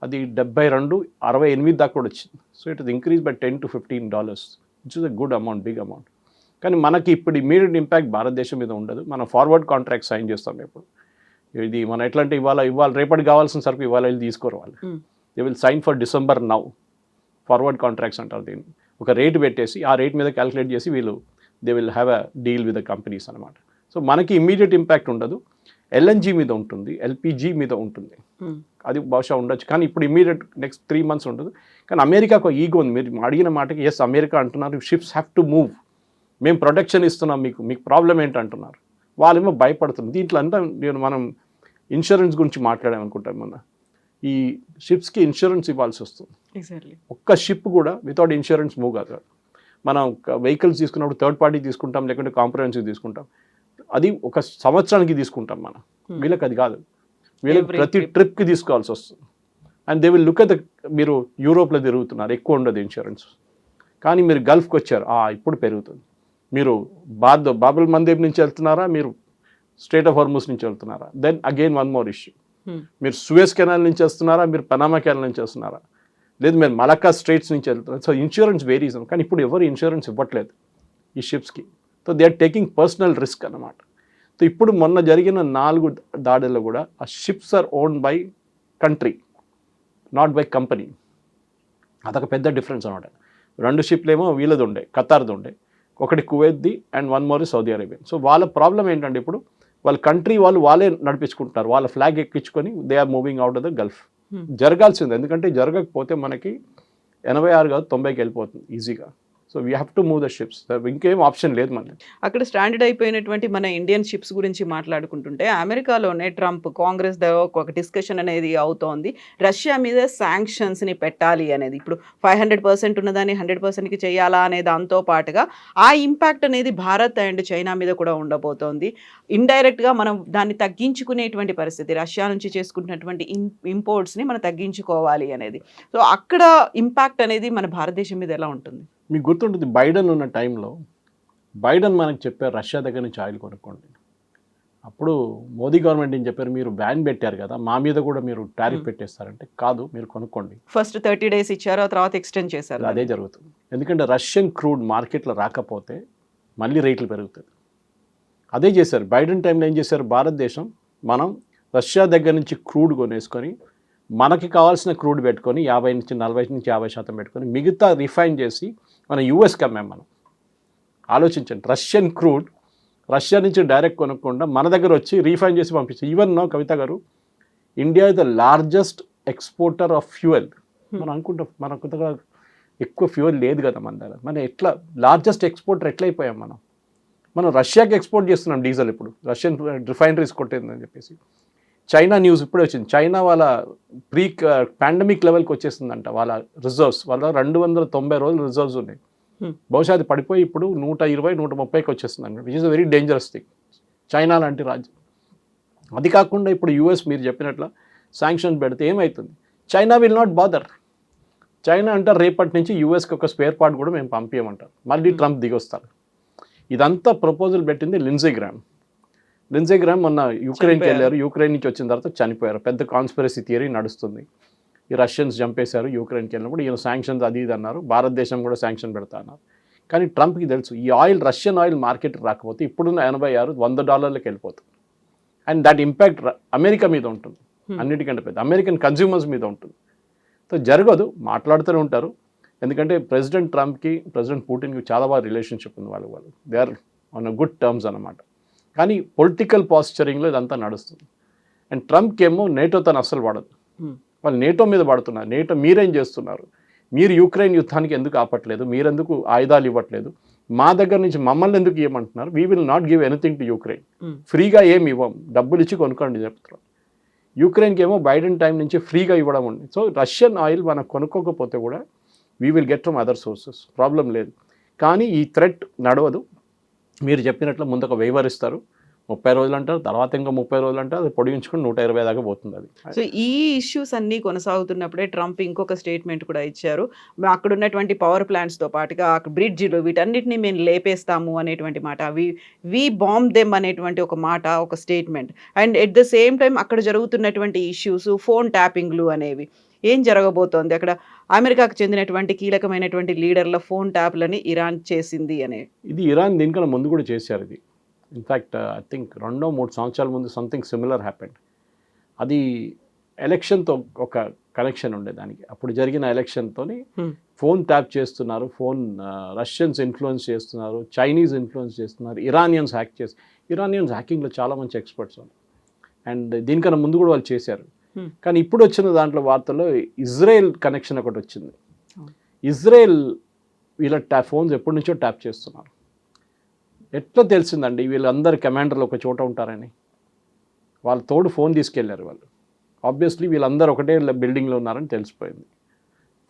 అది 72, 68 దాకా కూడా వచ్చింది. So it is increase by $10 to $15, which is a good amount, big amount. కానీ మనకి ఇప్పుడు ఇమీడియట్ ఇంపాక్ట్ భారతదేశం మీద ఉండదు, మనం ఫార్వర్డ్ కాంట్రాక్ట్ సైన్ చేస్తాం ఇప్పుడు. ఇది మనం ఎట్లా అంటే ఇవాళ రేపటి కావాల్సిన సరుకు ఇవాళ వెళ్ళి తీసుకోరు వాళ్ళు. They will sign for December now. Forward contracts అంటారు దీన్ని. ఒక రేట్ పెట్టేసి ఆ రేట్ మీద క్యాలిక్యులేట్ చేసి వీళ్ళు they will have a deal with the companies అనమాట. సో మనకి ఇమ్మీడియట్ ఇంపాక్ట్ ఉండదు, ఎల్ఎన్జీ మీద ఉంటుంది, ఎల్పిజి మీద ఉంటుంది, అది బహుశా ఉండొచ్చు. కానీ ఇప్పుడు ఇమ్మీడియట్ నెక్స్ట్ 3 months ఉండదు. కానీ అమెరికాకు ఈగో ఉంది, మీరు అడిగిన మాటకి ఎస్ అమెరికా అంటున్నారు షిప్స్ హ్యావ్ టు మూవ్, మేము ప్రొటెక్షన్ ఇస్తున్నాం మీకు ప్రాబ్లం ఏంటంటున్నారు. వాళ్ళేమో భయపడుతున్నారు. దీంట్లో అంతా మనం ఇన్సూరెన్స్ గురించి మాట్లాడామనుకుంటాం. మొన్న ఈ షిప్స్కి ఇన్సూరెన్స్ ఇవ్వాల్సి వస్తుంది. ఒక్క షిప్ కూడా వితౌట్ ఇన్సూరెన్స్ మూవ్ కాదు. మనం వెహికల్స్ తీసుకున్నప్పుడు థర్డ్ పార్టీ తీసుకుంటాం, లేకుంటే కాంప్రహెన్సివ్ తీసుకుంటాం, అది ఒక సంవత్సరానికి తీసుకుంటాం మనం. వీళ్ళకి అది కాదు, వీళ్ళకి ప్రతి ట్రిప్కి తీసుకోవాల్సి వస్తుంది. And they will look at the, మీరు యూరోప్లో తిరుగుతున్నారు, ఎక్కువ ఉండదు ఇన్సూరెన్స్. కానీ మీరు గల్ఫ్కి వచ్చారు, ఇప్పుడు పెరుగుతుంది. మీరు బాబుల్ మందేబ్ నుంచి వెళ్తున్నారా, మీరు స్ట్రేట్ ఆఫ్ హార్ముజ్ నుంచి వెళ్తున్నారా, then again one more issue. మీరు సూయజ్ కెనాల్ నుంచి వస్తున్నారా, మీరు పనామా కెనాల్ నుంచి వస్తున్నారా, లేదు మీరు మలక్కా స్ట్రైట్స్ నుంచి వెళ్తున్నారు. So insurance varies. కానీ ఇప్పుడు ఎవరు ఇన్సూరెన్స్ ఇవ్వట్లేదు ఈ షిప్స్కి. So they are taking personal risk అన్నమాట. సో ఇప్పుడు మొన్న జరిగిన 4 దాడుల్లో కూడా ఆ ships are owned by country, not by company. అదొక పెద్ద డిఫరెన్స్ అనమాట. 2 షిప్లు ఏమో వీళ్ళది ఉండే, ఖతార్ది ఉండే, ఒకటి కువైత్ది and one more Saudi Arabian. So వాళ్ళ ప్రాబ్లం ఏంటంటే ఇప్పుడు వాళ్ళ కంట్రీ వాళ్ళే నడిపించుకుంటున్నారు, వాళ్ళ ఫ్లాగ్ ఎక్కించుకొని they are moving out of the gulf. జరగాల్సింది, ఎందుకంటే జరగకపోతే మనకి 86 కాదు 90కి వెళ్ళిపోతుంది ఈజీగా. So we have to move the ships, ఇంకేం ఆప్షన్ లేదు మనకి. అక్కడ స్టాండర్డ్ అయిపోయినటువంటి మన ఇండియన్ షిప్స్ గురించి మాట్లాడుకుంటుంటే అమెరికాలోనే ట్రంప్ కాంగ్రెస్ ఒక డిస్కషన్ అనేది అవుతోంది, రష్యా మీద శాంక్షన్స్ని పెట్టాలి అనేది. ఇప్పుడు 500% ఉన్నదాన్ని 100%కి చేయాలా అనే దాంతో పాటుగా ఆ ఇంపాక్ట్ అనేది భారత్ అండ్ చైనా మీద కూడా ఉండబోతోంది. ఇండైరెక్ట్గా మనం దాన్ని తగ్గించుకునేటువంటి పరిస్థితి, రష్యా నుంచి చేసుకుంటున్నటువంటి ఇంపోర్ట్స్ని మనం తగ్గించుకోవాలి అనేది. సో అక్కడ ఇంపాక్ట్ అనేది మన భారతదేశం మీద ఎలా ఉంటుంది? మీకు గుర్తుంటుంది, బైడెన్ ఉన్న టైంలో బైడెన్ మనకు చెప్పారు రష్యా దగ్గర నుంచి ఆయిల్ కొనుక్కోండి. అప్పుడు మోదీ గవర్నమెంట్ ఏం చెప్పారు, మీరు బ్యాన్ పెట్టారు కదా, మా మీద కూడా మీరు టారిఫ్ పెట్టేస్తారంటే కాదు, మీరు కొనుక్కోండి. ఫస్ట్ 30 days ఇచ్చారు, ఆ తర్వాత ఎక్స్టెండ్ చేశారు. అదే జరుగుతుంది. ఎందుకంటే రష్యన్ క్రూడ్ మార్కెట్లో రాకపోతే మళ్ళీ రేట్లు పెరుగుతుంది. అదే చేశారు బైడెన్ టైంలో. ఏం చేశారు, భారతదేశం మనం రష్యా దగ్గర నుంచి క్రూడ్ కొనేసుకొని మనకి కావాల్సిన క్రూడ్ పెట్టుకొని 50 నుంచి 40 నుంచి 50% పెట్టుకొని మిగతా రిఫైన్ చేసి మన యూఎస్కి అమ్మాం మనం. ఆలోచించండి, రష్యన్ క్రూడ్ రష్యా నుంచి డైరెక్ట్ కొనుక్కుండా మన దగ్గర వచ్చి రీఫైన్ చేసి పంపించారు. ఈవెన్ నో కవిత గారు, India is the largest exporter of fuel. మనం అనుకుంటాం, మన కొత్తగా ఎక్కువ ఫ్యూయల్ లేదు కదా మన దగ్గర. మనం ఎట్లా లార్జెస్ట్ ఎక్స్పోర్టర్ ఎట్లయిపోయాం మనం రష్యాకి ఎక్స్పోర్ట్ చేస్తున్నాం డీజిల్ ఇప్పుడు, రష్యన్ రిఫైనరీస్ కొట్టేందని చెప్పేసి. చైనా న్యూస్ ఇప్పుడే వచ్చింది, చైనా వాళ్ళ పాండమిక్ లెవెల్కి వచ్చేస్తుందంట వాళ్ళ రిజర్వ్స్. వాళ్ళ 290 రోజులు రిజర్వ్స్ ఉన్నాయి. బహుశా అది పడిపోయి ఇప్పుడు 120-130కి వచ్చేస్తుందండి, which is a very dangerous thing. China లాంటి రాజ్యం. అది కాకుండా ఇప్పుడు యూఎస్ మీరు చెప్పినట్ల శాంక్షన్ పెడితే ఏమవుతుంది? China will not bother. China అంటారు రేపటి నుంచి యూఎస్కి ఒక స్పేర్ పార్ట్ కూడా మేము పంపించమంటారు. మళ్ళీ ట్రంప్ దిగొస్తారు. ఇదంతా ప్రపోజల్ పెట్టింది లిండ్సే గ్రామ్ మొన్న యుక్రెయిన్కి వెళ్ళారు. యుక్రెయిన్ నుంచి వచ్చిన తర్వాత చనిపోయారు. పెద్ద కాన్స్పిరసీ థియరీ నడుస్తుంది, ఈ రష్యన్స్ చంపేశారు యుక్రెయిన్కి వెళ్ళినప్పుడు, ఈయన శాంక్షన్స్ అది ఇది అన్నారు. భారతదేశం కూడా శాంక్షన్ పెడతా అన్నారు. కానీ ట్రంప్కి తెలుసు ఈ ఆయిల్, రష్యన్ ఆయిల్ మార్కెట్ రాకపోతే ఇప్పుడున్న $86-100 వెళ్ళిపోతుంది. అండ్ దట్ ఇంపాక్ట్ అమెరికా మీద ఉంటుంది, అన్నిటికంటే పెద్ద అమెరికన్ కన్జ్యూమర్స్ మీద ఉంటుంది. సో జరగదు, మాట్లాడుతూనే ఉంటారు. ఎందుకంటే ప్రెసిడెంట్ ట్రంప్కి ప్రెసిడెంట్ పుటిన్కి చాలా బాగా రిలేషన్షిప్ ఉంది. వాళ్ళు they are on a good terms అన్నమాట. కానీ పొలిటికల్ పాస్చరింగ్లో ఇదంతా నడుస్తుంది. అండ్ ట్రంప్కి ఏమో నేటో తను అస్సలు పడదు. వాళ్ళు నేటో మీద పడుతున్నారు. నేటో మీరేం చేస్తున్నారు, మీరు యుక్రెయిన్ యుద్ధానికి ఎందుకు ఆపట్లేదు, మీరెందుకు ఆయుధాలు ఇవ్వట్లేదు, మా దగ్గర నుంచి మమ్మల్ని ఎందుకు ఇవ్వమంటున్నారు, we will not give anything to Ukraine, ఫ్రీగా ఏమి ఇవ్వం, డబ్బులు ఇచ్చి కొనుక్కోండి చెప్తున్నారు. యుక్రెయిన్కి ఏమో బైడెన్ టైం నుంచి ఫ్రీగా ఇవ్వడం ఉంది. సో రష్యన్ ఆయిల్ మనం కొనుక్కోకపోతే కూడా we will get from other sources, problem లేదు. కానీ ఈ థ్రెట్ నడవదు. మీరు చెప్పినట్లు ముందు ఒక వేవర్ ఇస్తారు, 30 రోజులు అంటారు, తర్వాత ఇంకా 30 రోజులు అంటారు, అది పొడిగించుకుని 120 దాకా పోతుంది అది. సో ఈ ఇష్యూస్ అన్నీ కొనసాగుతున్నప్పుడే ట్రంప్ ఇంకొక స్టేట్మెంట్ కూడా ఇచ్చారు. అక్కడ ఉన్నటువంటి పవర్ ప్లాంట్స్తో పాటుగా బ్రిడ్జిలు వీటన్నిటిని మేము లేపేస్తాము అనేటువంటి మాట, వి బాంబ్ దెమ్ అనేటువంటి ఒక మాట, ఒక statement. And at the same time అక్కడ జరుగుతున్నటువంటి ఇష్యూస్, ఫోన్ ట్యాపింగ్లు అనేవి ఏం జరగబోతోంది అక్కడ? అమెరికాకు చెందినటువంటి కీలకమైనటువంటి లీడర్ల ఫోన్ ట్యాప్లని ఇరాన్ చేసింది అనే. ఇది ఇరాన్ దీనికన్నా ముందు కూడా చేశారు. ఇది ఇన్ఫ్యాక్ట్ ఐ థింక్ 2-3 సంవత్సరాల ముందు సంథింగ్ సిమిలర్ హ్యాపెండ్. అది ఎలక్షన్తో ఒక కనెక్షన్ ఉండే దానికి. అప్పుడు జరిగిన ఎలక్షన్తో ఫోన్ ట్యాప్ చేస్తున్నారు, ఫోన్ రష్యన్స్ ఇన్ఫ్లుయెన్స్ చేస్తున్నారు, చైనీస్ ఇన్ఫ్లుయెన్స్ చేస్తున్నారు, ఇరానియన్స్ హ్యాకింగ్లో చాలా మంచి ఎక్స్పర్ట్స్ వాళ్ళు. అండ్ దీనికన్నా ముందు కూడా వాళ్ళు చేశారు. కానీ ఇప్పుడు వచ్చిన దాంట్లో వార్తల్లో ఇజ్రాయెల్ కనెక్షన్ ఒకటి వచ్చింది. ఇజ్రాయెల్ వీళ్ళ ఫోన్స్ ఎప్పటి నుంచో ట్యాప్ చేస్తున్నారు. ఎట్లా తెలిసిందండి వీళ్ళందరు కమాండర్లు ఒక చోట ఉంటారని? వాళ్ళ తోడు ఫోన్ తీసుకెళ్లారు వాళ్ళు. ఆబ్వియస్లీ వీళ్ళందరూ ఒకటే బిల్డింగ్లో ఉన్నారని తెలిసిపోయింది.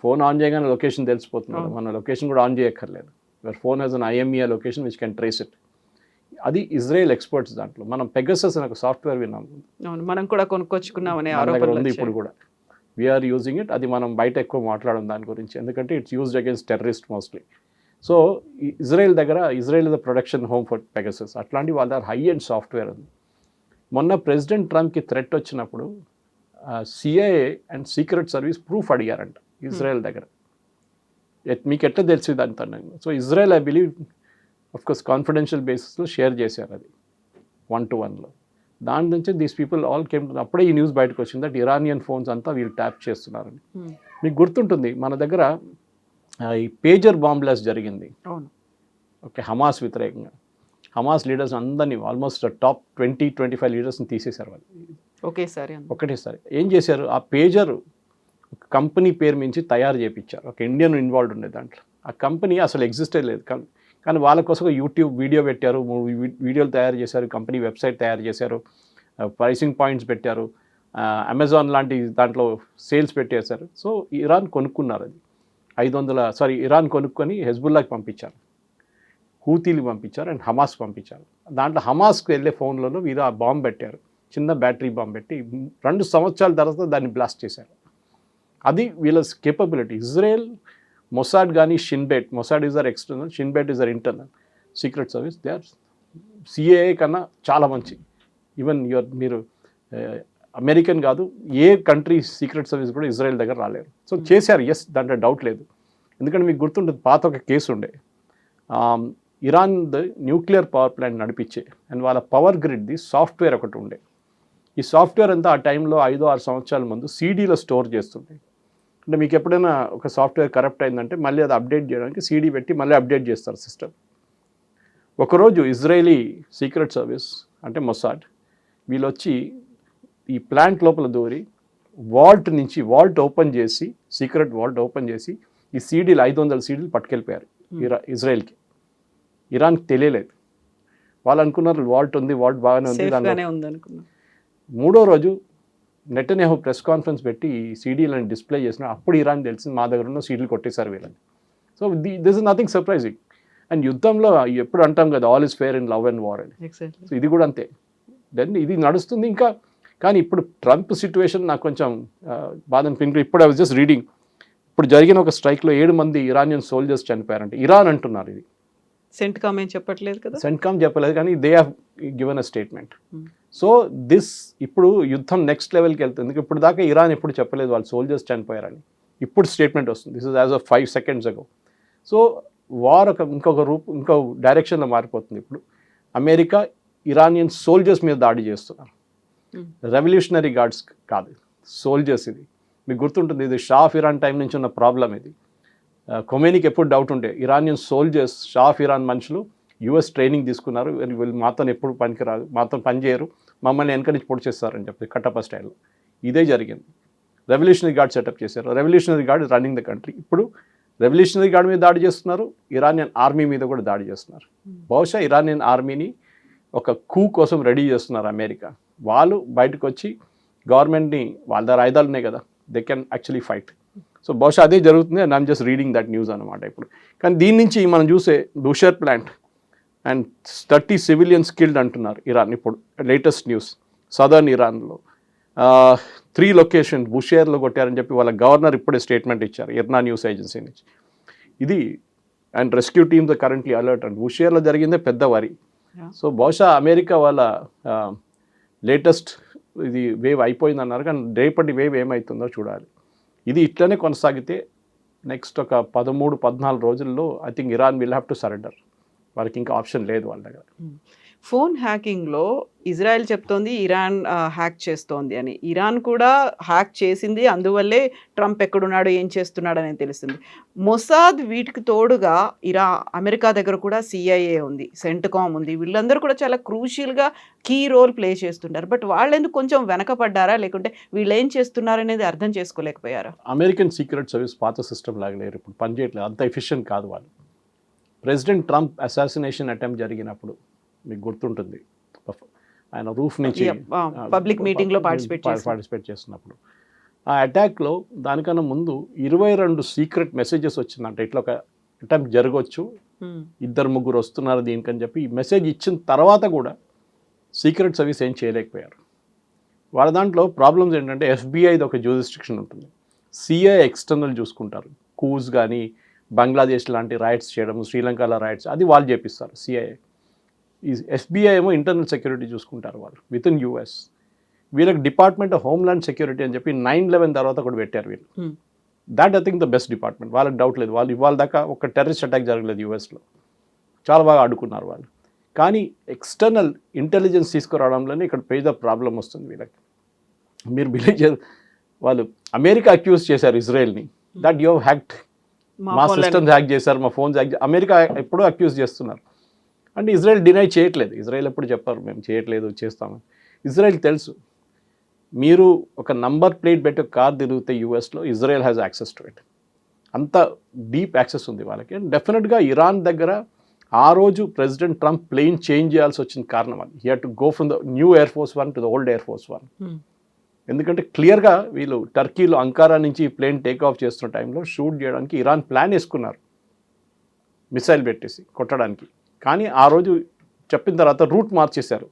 ఫోన్ ఆన్ చేయగానే లొకేషన్ తెలిసిపోతున్నారు. మన లొకేషన్ కూడా ఆన్ చేయక్కర్లేదు. Your phone has an IMEI location which can trace it. అది ఇజ్రాయెల్ ఎక్స్పర్ట్స్ దాంట్లో. మనం పెగసస్ అనే ఒక సాఫ్ట్వేర్ విన్నాం, మనం కూడా కొనుక్కొచ్చుకున్నామనే ఆరోపణ ఉంది. ఇప్పుడు కూడా వీఆర్ యూజింగ్ ఇట్. అది మనం బయట ఎక్కువ మాట్లాడడం దాని గురించి, ఎందుకంటే it's used against terrorist mostly. So Israel is the production home for Pegasus. అట్లాంటి వాళ్ళ దగ్గర హై అండ్ సాఫ్ట్వేర్ ఉంది. మొన్న ప్రెసిడెంట్ ట్రంప్కి థ్రెట్ వచ్చినప్పుడు CIA and secret service proof అడిగారంట ఇజ్రాయెల్ దగ్గర. మీకు ఎట్లా తెలిసింది అంత? So Israel I believe of course confidential బేసిస్లో షేర్ చేశారు అది 1-to-1లో. దాని నుంచి దీస్ పీపుల్ ఆల్ కేమ్. అప్పుడే ఈ న్యూస్ బయటకు వచ్చింది దట్ ఇరానియన్ ఫోన్స్ అంతా వీళ్ళు ట్యాప్ చేస్తున్నారని. మీకు గుర్తుంటుంది మన దగ్గర ఈ పేజర్ బాంబ్ బ్లాస్ట్ జరిగింది. ఓకే, హమాస్ వ్యతిరేకంగా. హమాస్ లీడర్స్ అందరినీ ఆల్మోస్ట్ టాప్ 20-25 లీడర్స్ని తీసేశారు వాళ్ళు ఒకటేసారి. ఏం చేశారు, ఆ పేజర్ కంపెనీ పేరు మించి తయారు చేయించారు. ఒక ఇండియన్ ఇన్వాల్వ్డ్ ఉండే దాంట్లో. ఆ కంపెనీ అసలు ఎగ్జిస్టే లేదు. కానీ వాళ్ళ కోసం యూట్యూబ్ వీడియో పెట్టారు, వీడియోలు తయారు చేశారు, కంపెనీ వెబ్సైట్ తయారు చేశారు, ప్రైసింగ్ పాయింట్స్ పెట్టారు, అమెజాన్ లాంటి దాంట్లో సేల్స్ పెట్టేశారు. సో ఇరాన్ కొనుక్కున్నారు అది. ఇరాన్ కొనుక్కొని హెజ్బుల్లాకి పంపించారు, హూతీలు పంపించారు అండ్ హమాస్ పంపించారు. దాంట్లో హమాస్కి వెళ్ళే ఫోన్లలో వీరు ఆ బాంబు పెట్టారు, చిన్న బ్యాటరీ బాంబు పెట్టి 2 సంవత్సరాల తర్వాత దాన్ని బ్లాస్ట్ చేశారు. అది వీళ్ళ కేపబిలిటీ. ఇజ్రాయెల్ మొసాడ్ కానీ Shin Bet, Mossad is our external, Shin Bet is our internal secret service. They are CIA కన్నా చాలా మంచి. ఈవెన్ మీరు అమెరికన్ కాదు, ఏ కంట్రీ సీక్రెట్ సర్వీస్ కూడా ఇజ్రాయెల్ దగ్గర రాలేరు. సో చేశారు, ఎస్, దాంట్లో డౌట్ లేదు. ఎందుకంటే మీకు గుర్తుంటుంది, పాత ఒక కేసు ఉండే, ఇరాన్ న్యూక్లియర్ పవర్ ప్లాంట్ నడిపించే అండ్ వాళ్ళ పవర్ గ్రిడ్ది సాఫ్ట్వేర్ ఒకటి ఉండే. ఈ సాఫ్ట్వేర్ అంతా ఆ టైంలో 5-6 సంవత్సరాల ముందు CDలో స్టోర్ చేస్తుండే. అంటే మీకు ఎప్పుడైనా ఒక సాఫ్ట్వేర్ కరప్ట్ అయిందంటే మళ్ళీ అది అప్డేట్ చేయడానికి CD పెట్టి మళ్ళీ అప్డేట్ చేస్తారు సిస్టమ్. ఒకరోజు ఇజ్రాయేలీ సీక్రెట్ సర్వీస్ అంటే మొసాడ్ వీళ్ళు వచ్చి ఈ ప్లాంట్ లోపల దూరి వాల్ట్ ఓపెన్ చేసి, సీక్రెట్ వాల్ట్ ఓపెన్ చేసి ఈ సీడీలు 500 సీడీలు పట్టుకెళ్ళిపోయారు ఇజ్రాయెల్కి. ఇరాన్కి తెలియలేదు. వాళ్ళు అనుకున్నారు వాల్ట్ ఉంది, వాల్ట్ బాగానే ఉంది. సేఫ్గానే ఉందనుకున్నాం. మూడో రోజు నెటన్యాహు ప్రెస్ కాన్ఫరెన్స్ పెట్టి ఈ సీడీలను డిస్ప్లే చేసిన అప్పుడు ఇరాన్ తెలిసింది మా దగ్గర ఉన్న సీడీలు కొట్టేశారు వీళ్ళని. So this is nothing surprising. And యుద్ధంలో ఎప్పుడు అంటాం కదా all is fair in love and war అని. సో ఇది కూడా అంతే. దెన్ ఇది నడుస్తుంది ఇంకా. కానీ ఇప్పుడు ట్రంప్ సిచ్యువేషన్ నాకు కొంచెం బాధ అనిపించింది. ఇప్పుడు ఐ వాజ్ జస్ట్ రీడింగ్, ఇప్పుడు జరిగిన ఒక స్ట్రైక్లో 7 మంది ఇరానియన్ సోల్జర్స్ చనిపోయారంటే. ఇరాన్ అంటున్నారు ఇది, సెంట్కామ్ ఏం చెప్పట్లేదు కదా. సెంట్కామ్ చెప్పలేదు కానీ they have given a statement. So this ఇప్పుడు యుద్ధం నెక్స్ట్ లెవెల్కి వెళ్తుంది. ఇప్పుడు దాకా ఇరాన్ ఎప్పుడు చెప్పలేదు వాళ్ళు సోల్జర్స్ చనిపోయారని. ఇప్పుడు స్టేట్మెంట్ వస్తుంది. This is as of 5 seconds ago. So war ఇంకో డైరెక్షన్లో మారిపోతుంది. ఇప్పుడు అమెరికా ఇరానియన్ సోల్జర్స్ మీద దాడి చేస్తున్నారు. రెవల్యూషనరీ గార్డ్స్ కాదు, సోల్జర్స్. ఇది మీకు గుర్తుంటుంది, ఇది షా ఆఫ్ ఇరాన్ టైం నుంచి ఉన్న ప్రాబ్లం ఇది. ఖొమేనీకి ఎప్పుడు డౌట్ ఉంటే Iranian soldiers, Shah of Iran మనుషులు యుఎస్ ట్రైనింగ్ తీసుకున్నారు, వీళ్ళు మాతో ఎప్పుడు పనికిరాదు, మాతో పని చేయరు, మమ్మల్ని వెనక నుంచి పొడి చేస్తారని చెప్పి కట్టప్ప స్టైల్లో. ఇదే జరిగింది. రెవల్యూషనరీ గార్డ్ సెటప్ చేశారు. Revolutionary guard running the country. ఇప్పుడు రెవల్యూషనరీ గార్డ్ మీద దాడి చేస్తున్నారు, ఇరానియన్ ఆర్మీ మీద కూడా దాడి చేస్తున్నారు. బహుశా ఇరానియన్ ఆర్మీని ఒక కూ కోసం రెడీ చేస్తున్నారు అమెరికా. వాళ్ళు బయటకు వచ్చి గవర్నమెంట్ని, వాళ్ళ దగ్గర ఆయుధాలు ఉన్నాయి కదా, they can actually fight. So బహుశా అదే జరుగుతుంది. And I'm just reading that news అనమాట ఇప్పుడు. కానీ దీని నుంచి మనం చూసే బుషర్ ప్లాంట్ అండ్ 30 civilians కిల్డ్ అంటున్నారు ఇరాన్. ఇప్పుడు లేటెస్ట్ న్యూస్ సదర్న్ ఇరాన్లో 3 locations బుషేర్లో కొట్టారని చెప్పి వాళ్ళ గవర్నర్ ఇప్పుడే స్టేట్మెంట్ ఇచ్చారు ఇర్నా న్యూస్ ఏజెన్సీ నుంచి. ఇది and rescue teams currently alert and బుషేర్లో జరిగిందే పెద్ద వరి. సో బహుశా అమెరికా వాళ్ళ లేటెస్ట్ ఇది వేవ్ అయిపోయింది అన్నారు, కానీ రేపటి వేవ్ ఏమవుతుందో చూడాలి. ఇది ఇట్లనే కొనసాగితే నెక్స్ట్ ఒక 13-14 రోజుల్లో I think Iran will have to surrender. వాళ్ళకి ఇంకా ఆప్షన్ లేదు వాళ్ళ దగ్గర. ఫోన్ హ్యాకింగ్లో ఇజ్రాయెల్ చెప్తోంది ఇరాన్ హ్యాక్ చేస్తోంది అని. ఇరాన్ కూడా హ్యాక్ చేసింది, అందువల్లే ట్రంప్ ఎక్కడున్నాడు, ఏం చేస్తున్నాడు అనేది తెలుస్తుంది. మొసాద్ వీటికి తోడుగా అమెరికా దగ్గర కూడా CIA ఉంది, సెంట్కామ్ ఉంది. వీళ్ళందరూ కూడా చాలా క్రూషియల్గా కీ రోల్ ప్లే చేస్తుంటారు. బట్ వాళ్ళెందుకు కొంచెం వెనకపడ్డారా, లేకుంటే వీళ్ళు ఏం చేస్తున్నారు అనేది అర్థం చేసుకోలేకపోయారా? అమెరికన్ సీక్రెట్ సర్వీస్ పాత సిస్టమ్ లాగా లేరు, ఇప్పుడు పనిచేయట్లేదు, అంత ఎఫిషియెంట్ కాదు వాళ్ళు. ప్రెసిడెంట్ ట్రంప్ అసాసినేషన్ అటెంప్ట్ జరిగినప్పుడు మీకు గుర్తుంటుంది, ఆయన రూఫ్ నుంచి పబ్లిక్ మీటింగ్లో పార్టిసిపేట్ చేస్తున్నప్పుడు ఆ అటాక్లో దానికన్నా ముందు 22 సీక్రెట్ మెసేజెస్ వచ్చిందంట. ఇట్లా ఒక అటాక్ జరగవచ్చు, 2-3 వస్తున్నారు దీనికని చెప్పి మెసేజ్ ఇచ్చిన తర్వాత కూడా సీక్రెట్ సర్వీస్ ఏం చేయలేకపోయారు. వాళ్ళ దాంట్లో ప్రాబ్లమ్స్ ఏంటంటే FBIది ఒక జ్యూరిస్డిక్షన్ ఉంటుంది, CIA ఎక్స్టర్నల్ చూసుకుంటారు. కూస్ కానీ బంగ్లాదేశ్ లాంటి రైట్స్ చేయడం, శ్రీలంకలో రైట్స్ అది వాళ్ళు చేపిస్తారు CIA. ఈ FBI ఏమో ఇంటర్నల్ సెక్యూరిటీ చూసుకుంటారు వాళ్ళు విత్ ఇన్ US. వీళ్ళకి డిపార్ట్మెంట్ ఆఫ్ హోమ్లాండ్ సెక్యూరిటీ అని చెప్పి 9/11 తర్వాత కూడా పెట్టారు వీళ్ళు. That I think the best department. వాళ్ళకి డౌట్ లేదు, వాళ్ళు ఇవాళ దాకా ఒక టెర్రరిస్ట్ అటాక్ జరగలేదు USలో, చాలా బాగా ఆడుకున్నారు వాళ్ళు. కానీ ఎక్స్టర్నల్ ఇంటెలిజెన్స్ తీసుకురావడంలోనే ఇక్కడ పెద్ద ప్రాబ్లం వస్తుంది వీళ్ళకి. మీరు బిలీవ్ చేయరు, వాళ్ళు అమెరికా అక్యూజ్ చేశారు ఇజ్రాయెల్ని దట్ యూ హ్యాక్డ్, మా సిస్టమ్స్ హ్యాక్ చేశారు, మా ఫోన్స్ హ్యాక్. అమెరికా ఎప్పుడూ అక్యూజ్ చేస్తున్నారు. అంటే ఇజ్రాయెల్ డినై చేయట్లేదు. ఇజ్రాయెల్ ఎప్పుడు చెప్పారు మేము చేయట్లేదు చేస్తామని. ఇజ్రాయెల్ తెలుసు, మీరు ఒక నంబర్ ప్లేట్ పెట్టి ఒక కార్ తిరిగితే USలో Israel has access to it. అంత డీప్ యాక్సెస్ ఉంది వాళ్ళకి. అండ్ డెఫినెట్గా ఇరాన్ దగ్గర ఆ రోజు ప్రెసిడెంట్ ట్రంప్ ప్లేన్ చేంజ్ చేయాల్సి వచ్చిన కారణం అది. He had to go from the new air force 1 to the old air force 1. ఎందుకంటే క్లియర్గా వీళ్ళు టర్కీలో అంకారా నుంచి ప్లేన్ టేక్ ఆఫ్ చేస్తున్న టైంలో షూట్ చేయడానికి ఇరాన్ ప్లాన్ వేసుకున్నారు, మిసైల్ పెట్టేసి కొట్టడానికి. కానీ ఆ రోజు చెప్పిన తర్వాత రూట్ మార్చేశారు.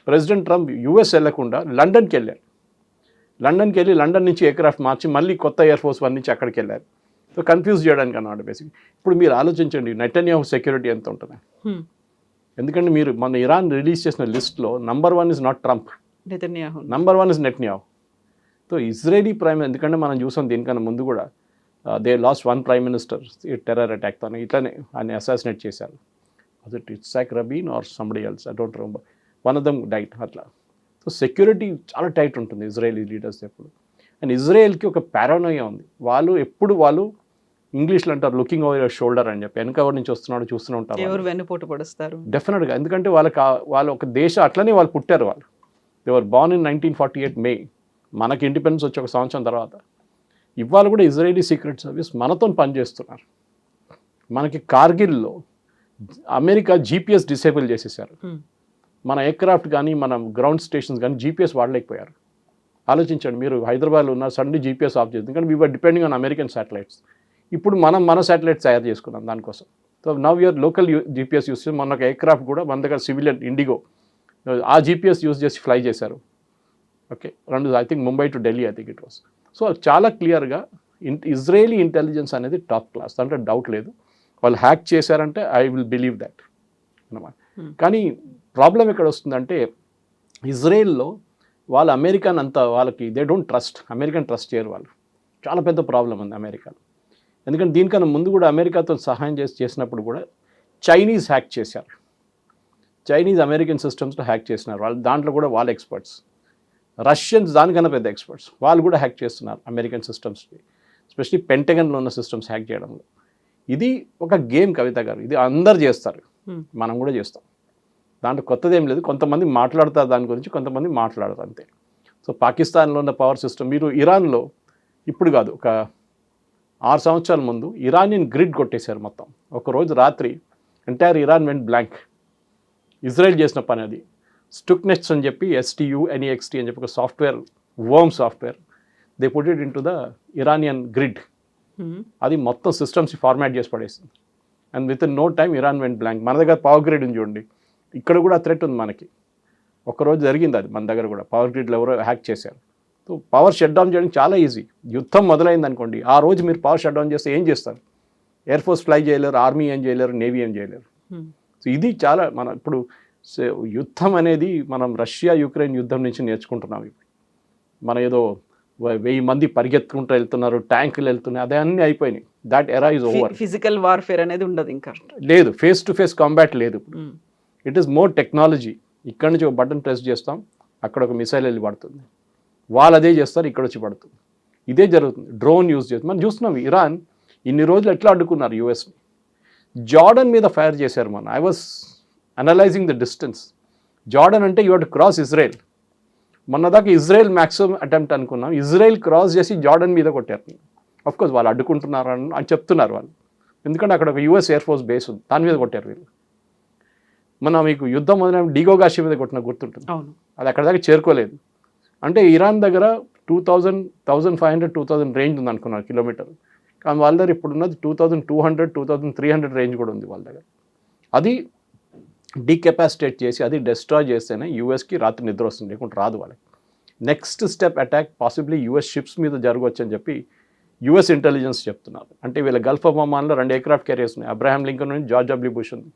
ప్రెసిడెంట్ ట్రంప్ US వెళ్ళకుండా లండన్కి వెళ్ళారు. లండన్కి వెళ్ళి లండన్ నుంచి ఎయిర్క్రాఫ్ట్ మార్చి మళ్ళీ కొత్త ఎయిర్ ఫోర్స్ 1 నుంచి అక్కడికి వెళ్ళారు. సో కన్ఫ్యూజ్ చేయడానికి అన్నమాట బేసిక్. ఇప్పుడు మీరు ఆలోచించండి నెటన్యాహు సెక్యూరిటీ ఎంత ఉంటుంది. ఎందుకంటే మీరు మన ఇరాన్ రిలీజ్ చేసిన లిస్ట్లో number 1 is not Trump, number 1 is Netanyahu. So Israeli prime, ఎందుకంటే మనం చూసాం దీనికన్నా ముందు కూడా దే లాస్ట్ 1 ప్రైమ్ మినిస్టర్ ఈ టెర్రర్ అటాక్తో, ఇట్లానే ఆయన అసాసినేట్ చేశారు. అది Yitzhak Rabin or somebody else, I don't remember, one of them died అట్లా. సో సెక్యూరిటీ చాలా టైట్ ఉంటుంది ఇజ్రాయలీ లీడర్స్ ఎప్పుడు. అండ్ ఇజ్రాయెల్కి ఒక పారానోయా ఉంది. వాళ్ళు ఇంగ్లీష్లో అంటారు లుకింగ్ ఓవర్ యువర్ షోల్డర్ అని చెప్పి, వెనక ఎవరి నుంచి వస్తున్నాడు చూస్తూనే ఉంటారు. ఎవరు వెన్నుపోటు పడుస్తారు డెఫినెట్గా. ఎందుకంటే వాళ్ళ ఒక దేశం అట్లనే వాళ్ళు పుట్టారు. వాళ్ళు దే వర్ బోర్న్ ఇన్ 1948 మే, మనకి ఇండిపెండెన్స్ వచ్చి 1 సంవత్సరం తర్వాత. ఇవాళ కూడా ఇజ్రాయేలీ సీక్రెట్ సర్వీస్ మనతో పనిచేస్తున్నారు. మనకి కార్గిల్లో అమెరికా జీపీఎస్ డిసేబుల్ చేసేసారు. మన ఎయిర్క్రాఫ్ట్ కానీ మన గ్రౌండ్ స్టేషన్స్ కానీ జీపీఎస్ వాడలేకపోయారు. ఆలోచించండి, మీరు హైదరాబాద్లో ఉన్న సడన్లీ జీపీఎస్ ఆఫ్ చేస్తుంది కానీ we're depending on American satellites. ఇప్పుడు మన శాటిలైట్స్ తయారు చేసుకున్నాం దానికోసం. So now your local GPS use చేసి మన ఎయిర్క్రాఫ్ట్ కూడా మన దగ్గర సివిలియన్ ఇండిగో ఆ జీపీఎస్ యూస్ చేసి ఫ్లై చేశారు. Okay, I think Mumbai to Delhi I think it was. So చాలా క్లియర్గా ఇజ్రాయేలీ ఇంటెలిజెన్స్ అనేది టాప్ క్లాస్, అంటే డౌట్ లేదు. వాళ్ళు హ్యాక్ చేశారంటే ఐ విల్ బిలీవ్ దట్ అన్నమాట. కానీ ప్రాబ్లం ఎక్కడ వస్తుందంటే ఇజ్రాయెల్లో వాళ్ళు అమెరికన్ అంతా వాళ్ళకి they don't trust, American trust చేయరు వాళ్ళు. చాలా పెద్ద ప్రాబ్లం ఉంది అమెరికాలో. ఎందుకంటే దీనికన్నా ముందు కూడా అమెరికాతో సహాయం చేసినప్పుడు కూడా చైనీస్ హ్యాక్ చేశారు. చైనీస్ అమెరికన్ సిస్టమ్స్లో హ్యాక్ చేసినారు వాళ్ళు, దాంట్లో కూడా వాళ్ళ ఎక్స్పర్ట్స్. రష్యన్స్ దానికన్నా పెద్ద ఎక్స్పర్ట్స్, వాళ్ళు కూడా హ్యాక్ చేస్తున్నారు అమెరికన్ సిస్టమ్స్ని, ఎస్పెషలీ పెంటగన్లో ఉన్న సిస్టమ్స్ హ్యాక్ చేయడంలో. ఇది ఒక గేమ్ కవిత గారు, ఇది అందరు చేస్తారు, మనం కూడా చేస్తాం. దాంట్లో కొత్తదేం లేదు. కొంతమంది మాట్లాడతారు దాని గురించి, కొంతమంది మాట్లాడతారు అంతే. సో పాకిస్తాన్లో ఉన్న పవర్ సిస్టమ్, మీరు ఇరాన్లో ఇప్పుడు కాదు ఒక 6 సంవత్సరాల ముందు ఇరానియన్ గ్రిడ్ కొట్టేశారు మొత్తం. ఒకరోజు రాత్రి entire Iran went blank. Israel చేసిన పని అది. స్టుక్నెట్స్ అని చెప్పి STUNEXT అని చెప్పి ఒక software, worm software, they put it in to the Iranian grid. అది మొత్తం సిస్టమ్స్ ఫార్మాట్ చేసి పడేసింది. And within no time Iran went blank. మన దగ్గర పవర్ గ్రిడ్ ఉంది చూడండి, ఇక్కడ కూడా థ్రెట్ ఉంది మనకి. ఒకరోజు జరిగింది అది మన దగ్గర కూడా, పవర్ గ్రిడ్లో ఎవరో హ్యాక్ చేశారు. సో పవర్ షట్ డౌన్ చేయడం చాలా ఈజీ. యుద్ధం మొదలైంది అనుకోండి, ఆ రోజు మీరు పవర్ షట్ డౌన్ చేస్తే ఏం చేస్తారు? ఎయిర్ ఫోర్స్ ఫ్లై చేయలేరు, ఆర్మీ ఏం చేయలేరు, నేవీ ఏం చేయలేరు. సో ఇది చాలా మన ఇప్పుడు యుద్ధం అనేది మనం రష్యా యుక్రెయిన్ యుద్ధం నుంచి నేర్చుకుంటున్నాం. ఇప్పుడు మన ఏదో 1000 మంది పరిగెత్తుకుంటూ వెళ్తున్నారు, ట్యాంకులు వెళ్తున్నాయి, అదే అన్నీ అయిపోయినాయి. దాట్ ఎరా ఈజ్ ఓవర్. ఫిజికల్ వార్ఫేర్ అనేది ఉండదు ఇంకా, లేదు. ఫేస్ టు ఫేస్ కాంబాట్ లేదు. It is more technology. ఇక్కడ నుంచి ఒక బటన్ ప్రెస్ చేస్తాం, అక్కడ ఒక మిసైల్ వెళ్ళి పడుతుంది. వాళ్ళు అదే చేస్తారు, ఇక్కడ వచ్చి పడుతుంది. ఇదే జరుగుతుంది. డ్రోన్ యూజ్ చేస్తుంది. మనం చూస్తున్నాం ఇరాన్ ఇన్ని రోజులు ఎట్లా అడ్డుకున్నారు యూఎస్ని. జార్డన్ మీద ఫైర్ చేశారు. I was analysing the distance. Jordan అంటే you have to cross Israel. మొన్నదాకా ఇజ్రాయెల్ మ్యాక్సిమం అటెంప్ట్ అనుకున్నాం, ఇజ్రాయెల్ క్రాస్ చేసి జార్డన్ మీద కొట్టారు. అఫ్కోర్స్ వాళ్ళు అడ్డుకుంటున్నారు అని చెప్తున్నారు వాళ్ళు, ఎందుకంటే అక్కడ ఒక US ఎయిర్ ఫోర్స్ బేస్ ఉంది, దాని మీద కొట్టారు వీళ్ళు. మీకు యుద్ధం మొదలైన డిగోగాషి మీద కొట్టిన గుర్తుంటుంది. అది అక్కడ దాకా చేరుకోలేదు. అంటే ఇరాన్ దగ్గర 1500-2000 రేంజ్ ఉంది అనుకున్నారు కిలోమీటర్. కానీ వాళ్ళ దగ్గర ఇప్పుడు ఉన్నది 2200-2300 రేంజ్ కూడా ఉంది వాళ్ళ దగ్గర. అది డీకెపాసిటేట్ చేసి, అది డిస్ట్రాయ్ చేస్తేనే యూఎస్కి రాత్రి నిద్ర వస్తుంది, లేకుంటే రాదు వాళ్ళకి. Next step attack possibly US ships మీద జరగవచ్చు అని చెప్పి US ఇంటెలిజెన్స్ చెప్తున్నారు. అంటే వీళ్ళ గల్ఫ్ ఆఫ్ ఒమాన్లో 2 ఎయిర్క్రాఫ్ట్ క్యారియర్స్ ఉన్నాయి. అబ్రహాం లింకన్ నుంచి జార్జ్ W. బుష్ ఉంది.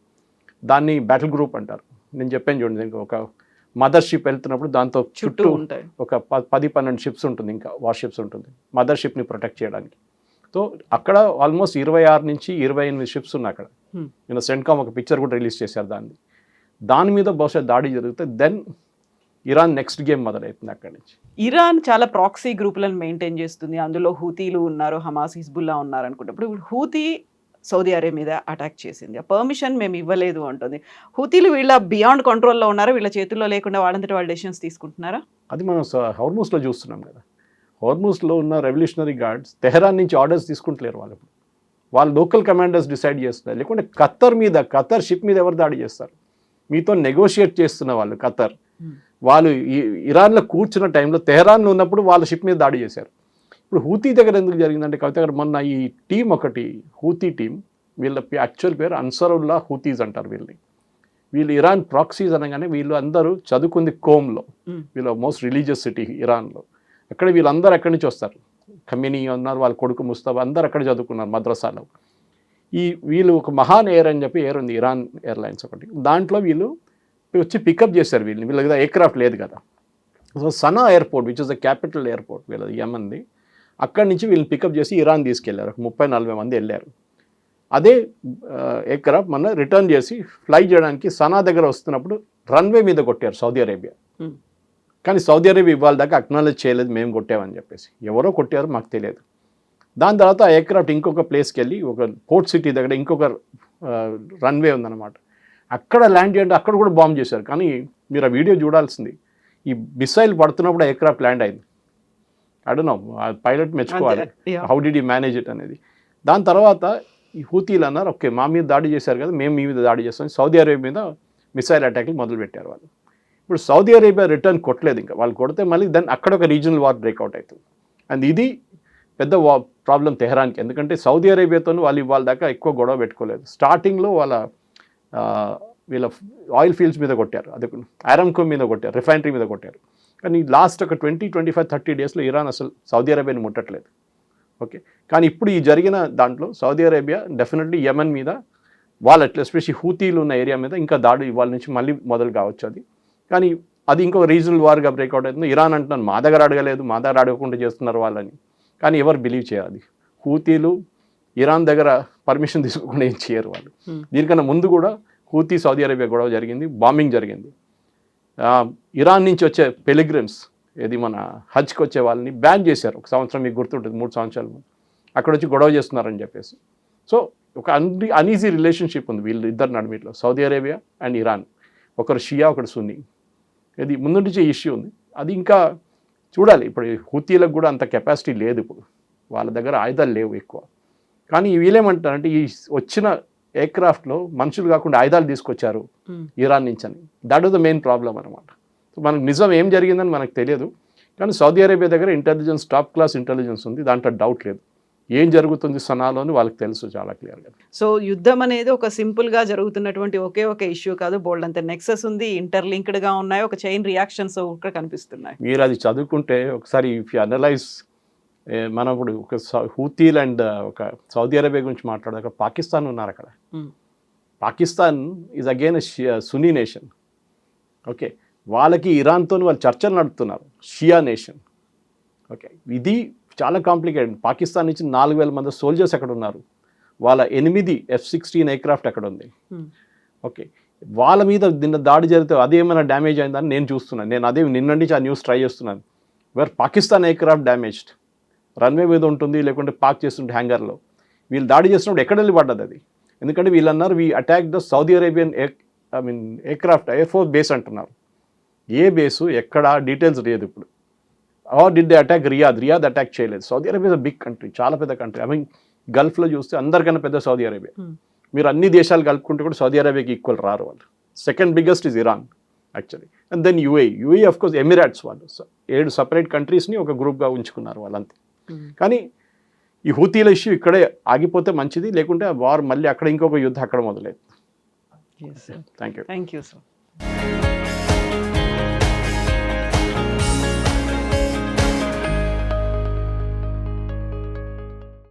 దాన్ని బ్యాటిల్ గ్రూప్ అంటారు. నేను చెప్పాను చూడండి, దీనికి ఒక మదర్ షిప్ వెళ్తున్నప్పుడు దాంతో చుట్టూ ఒక 10-12 షిప్స్ ఉంటుంది, ఇంకా వార్ షిప్స్ ఉంటుంది మదర్ షిప్ని ప్రొటెక్ట్ చేయడానికి. సో అక్కడ ఆల్మోస్ట్ 26 నుంచి 28 షిప్స్ ఉన్నాయి అక్కడ. నేను సెంట్కామ్ ఒక పిక్చర్ కూడా రిలీజ్ చేశారు దాని మీద బహుశా దాడి జరిగితే దెన్ ఇరాన్ నెక్స్ట్ గేమ్ మొదలవుతుంది అక్కడి నుంచి. ఇరాన్ చాలా ప్రాక్సీ గ్రూపులను మెయింటైన్ చేస్తుంది. అందులో హూతీలు ఉన్నారు, హమాస్, హిజ్బుల్లా ఉన్నారు అనుకుంటే, ఇప్పుడు హూతీ సౌదీ అరేబియా మీద అటాక్ చేసింది, ఆ పర్మిషన్ మేము ఇవ్వలేదు అంటుంది. హూతీలు వీళ్ళ బియాండ్ కంట్రోల్లో ఉన్నారా? వీళ్ళ చేతుల్లో లేకుండా వాళ్ళంతటి వాళ్ళు డెసిషన్స్ తీసుకుంటున్నారా? అది మనం హోర్ముజ్లో చూస్తున్నాం కదా. హోర్ముజ్లో ఉన్న రెవల్యూషనరీ గార్డ్స్ తెహరాన్ నుంచి ఆర్డర్స్ తీసుకుంటలేరు వాళ్ళు లోకల్ కమాండర్స్ డిసైడ్ చేస్తున్నారు. లేకుంటే ఖతర్ షిప్ మీద ఎవరు దాడి చేస్తారు? మీతో నెగోషియేట్ చేస్తున్న వాళ్ళు ఖతర్ వాళ్ళు ఇరాన్లో కూర్చున్న టైంలో తెహరాన్లో ఉన్నప్పుడు వాళ్ళ షిప్ మీద దాడి చేశారు. ఇప్పుడు హూతీ దగ్గర ఎందుకు జరిగిందంటే కవిత గారు, మొన్న ఈ టీం ఒకటి హూతీ టీం, వీళ్ళ యాక్చువల్ పేరు అన్సరుల్లా హూతీస్ అంటారు వీళ్ళు ఇరాన్ ప్రాక్సీస్ అనగానే వీళ్ళు అందరూ చదువుకుంది కోమ్లో, వీళ్ళ మోస్ట్ రిలీజియస్ సిటీ ఇరాన్లో. అక్కడ వీళ్ళందరూ ఎక్కడి నుంచి వస్తారు, ఖమేనీ ఉన్నారు, వాళ్ళ కొడుకు ముస్తఫా, అందరు అక్కడ చదువుకున్నారు మద్రసాలో. వీళ్ళు ఒక మహాన్ ఎయిర్ అని చెప్పి ఎయిర్ ఉంది, ఇరాన్ ఎయిర్లైన్స్ ఒకటి, దాంట్లో వీళ్ళు వచ్చి పికప్ చేశారు వీళ్ళని. వీళ్ళ దగ్గర ఎయిర్క్రాఫ్ట్ లేదు కదా. So Sana airport which is the capital airport వీళ్ళది యమన్ది, అక్కడి నుంచి వీళ్ళని పికప్ చేసి ఇరాన్ తీసుకెళ్లారు. 30-40 మంది వెళ్ళారు. అదే ఎయిర్క్రాఫ్ట్ మన రిటర్న్ చేసి ఫ్లై చేయడానికి సనా దగ్గర వస్తున్నప్పుడు రన్వే మీద కొట్టారు సౌదీ అరేబియా. కానీ సౌదీ అరేబియా ఇవాళ దాకా అక్నాలెడ్జ్ చేయలేదు మేము కొట్టామని చెప్పేసి. ఎవరో కొట్టారో మాకు తెలియదు. దాని తర్వాత ఆ ఎయిర్క్రాఫ్ట్ ఇంకొక ప్లేస్కి వెళ్ళి ఒక పోర్ట్ సిటీ దగ్గర ఇంకొక రన్వే ఉందన్నమాట, అక్కడ ల్యాండ్ చేయండి, అక్కడ కూడా బాంబ్ చేశారు. కానీ మీరు ఆ వీడియో చూడాల్సింది, ఈ మిసైల్ పడుతున్నప్పుడు ఎయిర్క్రాఫ్ట్ ల్యాండ్ అయింది. అడనో ఆ పైలట్ మెచ్చుకోవాలి అంతే, yeah. How did you manage it అనేది. దాని తర్వాత ఈ హూతీలు అన్నారు ఓకే మా మీద దాడి చేశారు కదా మేము మీ మీద దాడి చేస్తాం, సౌదీ అరేబియా మీద మిసైల్ అటాక్లు మొదలుపెట్టారు వాళ్ళు. ఇప్పుడు సౌదీ అరేబియా రిటర్న్ కొట్టలేదు, ఇంకా వాళ్ళు కొడితే మళ్ళీ దాన్ని అక్కడ ఒక రీజనల్ వార్ బ్రేక్అవుట్ అవుతుంది. అండ్ ఇది పెద్ద ప్రాబ్లం తెహరాన్కి, ఎందుకంటే సౌదీ అరేబియాతో వాళ్ళు ఇవాళ దాకా ఎక్కువ గొడవ పెట్టుకోలేదు. స్టార్టింగ్లో వీళ్ళ ఆయిల్ ఫీల్డ్స్ మీద కొట్టారు, అది ఆరామ్కో మీద కొట్టారు, రిఫైనరీ మీద కొట్టారు. కానీ లాస్ట్ ఒక 20-25-30 డేస్లో ఇరాన్ అసలు సౌదీ అరేబియాని ముట్టట్లేదు. ఓకే, కానీ ఇప్పుడు ఈ జరిగిన దాంట్లో సౌదీ అరేబియా డెఫినెట్లీ యెమెన్ మీద వాళ్ళు అట్లా ఎస్పెషల్లీ హూతీలు ఉన్న ఏరియా మీద ఇంకా దాడి ఇవాళ నుంచి మళ్ళీ మొదలు కావచ్చు అది. కానీ అది ఇంకొక రీజనల్ వార్గా బ్రేక్అవుట్ అవుతుంది. ఇరాన్ అంటున్నాను మా దగ్గర అడగలేదు, మా దగ్గర అడగకుండా చేస్తున్నారు వాళ్ళని, కానీ ఎవరు బిలీవ్ చేయాలి? హూతీలు ఇరాన్ దగ్గర పర్మిషన్ తీసుకోకుండా ఏం చేయరు వాళ్ళు. దీనికన్నా ముందు కూడా హూతీ సౌదీ అరేబియా గొడవ జరిగింది, బాంబింగ్ జరిగింది. ఇరాన్ నుంచి వచ్చే పెలిగ్రిమ్స్ ఏది మన హజ్కి వచ్చే వాళ్ళని బ్యాన్ చేశారు ఒక సంవత్సరం, మీకు గుర్తుంటుంది 3 సంవత్సరాల ముందు, అక్కడ వచ్చి గొడవ చేస్తున్నారని చెప్పేసి. సో ఒక అన్ఈజీ రిలేషన్షిప్ ఉంది వీళ్ళు ఇద్దరు నడుమిట్లో, సౌదీ అరేబియా అండ్ ఇరాన్. ఒకరు షియా ఒకరు సున్నీ, ఇది ముందు నుంచి ఇష్యూ ఉంది. అది ఇంకా చూడాలి. ఇప్పుడు హూతీలకు కూడా అంత కెపాసిటీ లేదు, ఇప్పుడు వాళ్ళ దగ్గర ఆయుధాలు లేవు ఎక్కువ. కానీ వీళ్ళేమంటారంటే ఈ వచ్చిన ఎయిర్క్రాఫ్ట్లో మనుషులు కాకుండా ఆయుధాలు తీసుకొచ్చారు ఇరాన్ నుంచి అని. That was the main problem అనమాట. సో మనకు నిజం ఏం జరిగిందని మనకు తెలియదు, కానీ సౌదీ అరేబియా దగ్గర ఇంటెలిజెన్స్ టాప్ క్లాస్ ఇంటెలిజెన్స్ ఉంది, దాంట్లో డౌట్ లేదు. ఏం జరుగుతుంది సనాలో అని వాళ్ళకి తెలుసు చాలా క్లియర్గా. సో యుద్ధం అనేది ఒక సింపుల్గా జరుగుతున్నటువంటి ఒకే ఒక ఇష్యూ కాదు, బోల్డ్ అంత నెక్సెస్ ఉంది, ఇంటర్లింక్డ్గా ఉన్నాయి, ఒక చైన్ రియాక్షన్స్ కూడా కనిపిస్తున్నాయి. మీరు అది చదువుకుంటే ఒకసారి ఇఫ్ యూ అనలైజ్, మనం ఇప్పుడు ఒక హూతీలు అండ్ ఒక సౌదీ అరేబియా గురించి మాట్లాడే, అక్కడ పాకిస్తాన్ ఉన్నారు. అక్కడ Pakistan is again Sunni nation. Okay, వాళ్ళకి ఇరాన్తో వాళ్ళు చర్చలు నడుపుతున్నారు, షియా నేషన్. ఓకే, ఇది చాలా కాంప్లికేటెడ్. పాకిస్తాన్ నుంచి 4,000 మంది సోల్జర్స్ అక్కడ ఉన్నారు, వాళ్ళ 8 F-16 ఎయిర్క్రాఫ్ట్ అక్కడ ఉంది. ఓకే, వాళ్ళ మీద నిన్న దాడి జరిగితే అదేమైనా డ్యామేజ్ అయిందని నేను చూస్తున్నాను. నేను అదే నిన్న నుంచి ఆ న్యూస్ ట్రై చేస్తున్నాను. Where Pakistan aircraft damaged, runway మీద ఉంటుంది, లేకుంటే పార్క్ చేస్తుంటే హ్యాంగర్లో. వీళ్ళు దాడి చేస్తున్నప్పుడు ఎక్కడ వెళ్ళి పడ్డది అది? ఎందుకంటే వీళ్ళు అన్నారు we attack the Saudi Arabian aircraft air force base అంటున్నారు. ఏ బేసు ఎక్కడ డీటెయిల్స్ లేదు ఇప్పుడు. Or did they attack Riyadh attack చేయలేదు. సౌదీ అరేబియా బిగ్ కంట్రీ, చాలా పెద్ద కంట్రీ. గల్ఫ్లో చూస్తే అందరికన్నా పెద్ద సౌదీ అరేబియా. మీరు అన్ని దేశాలు కలుపుకుంటే కూడా సౌదీ అరేబియాకి ఈక్వల్ రారు వాళ్ళు. Second biggest is Iran actually, and then UAE of course, Emirates. వాళ్ళు 7 సపరేట్ కంట్రీస్ని ఒక గ్రూప్గా ఉంచుకున్నారు వాళ్ళంతే. కానీ ఈ హూతీల ఇష్యూ ఇక్కడే ఆగిపోతే మంచిది, లేకుంటే వార్ మళ్ళీ అక్కడ ఇంకొక యుద్ధం అక్కడ మొదలైంది. Yes, sir. Thank you. Thank you, sir.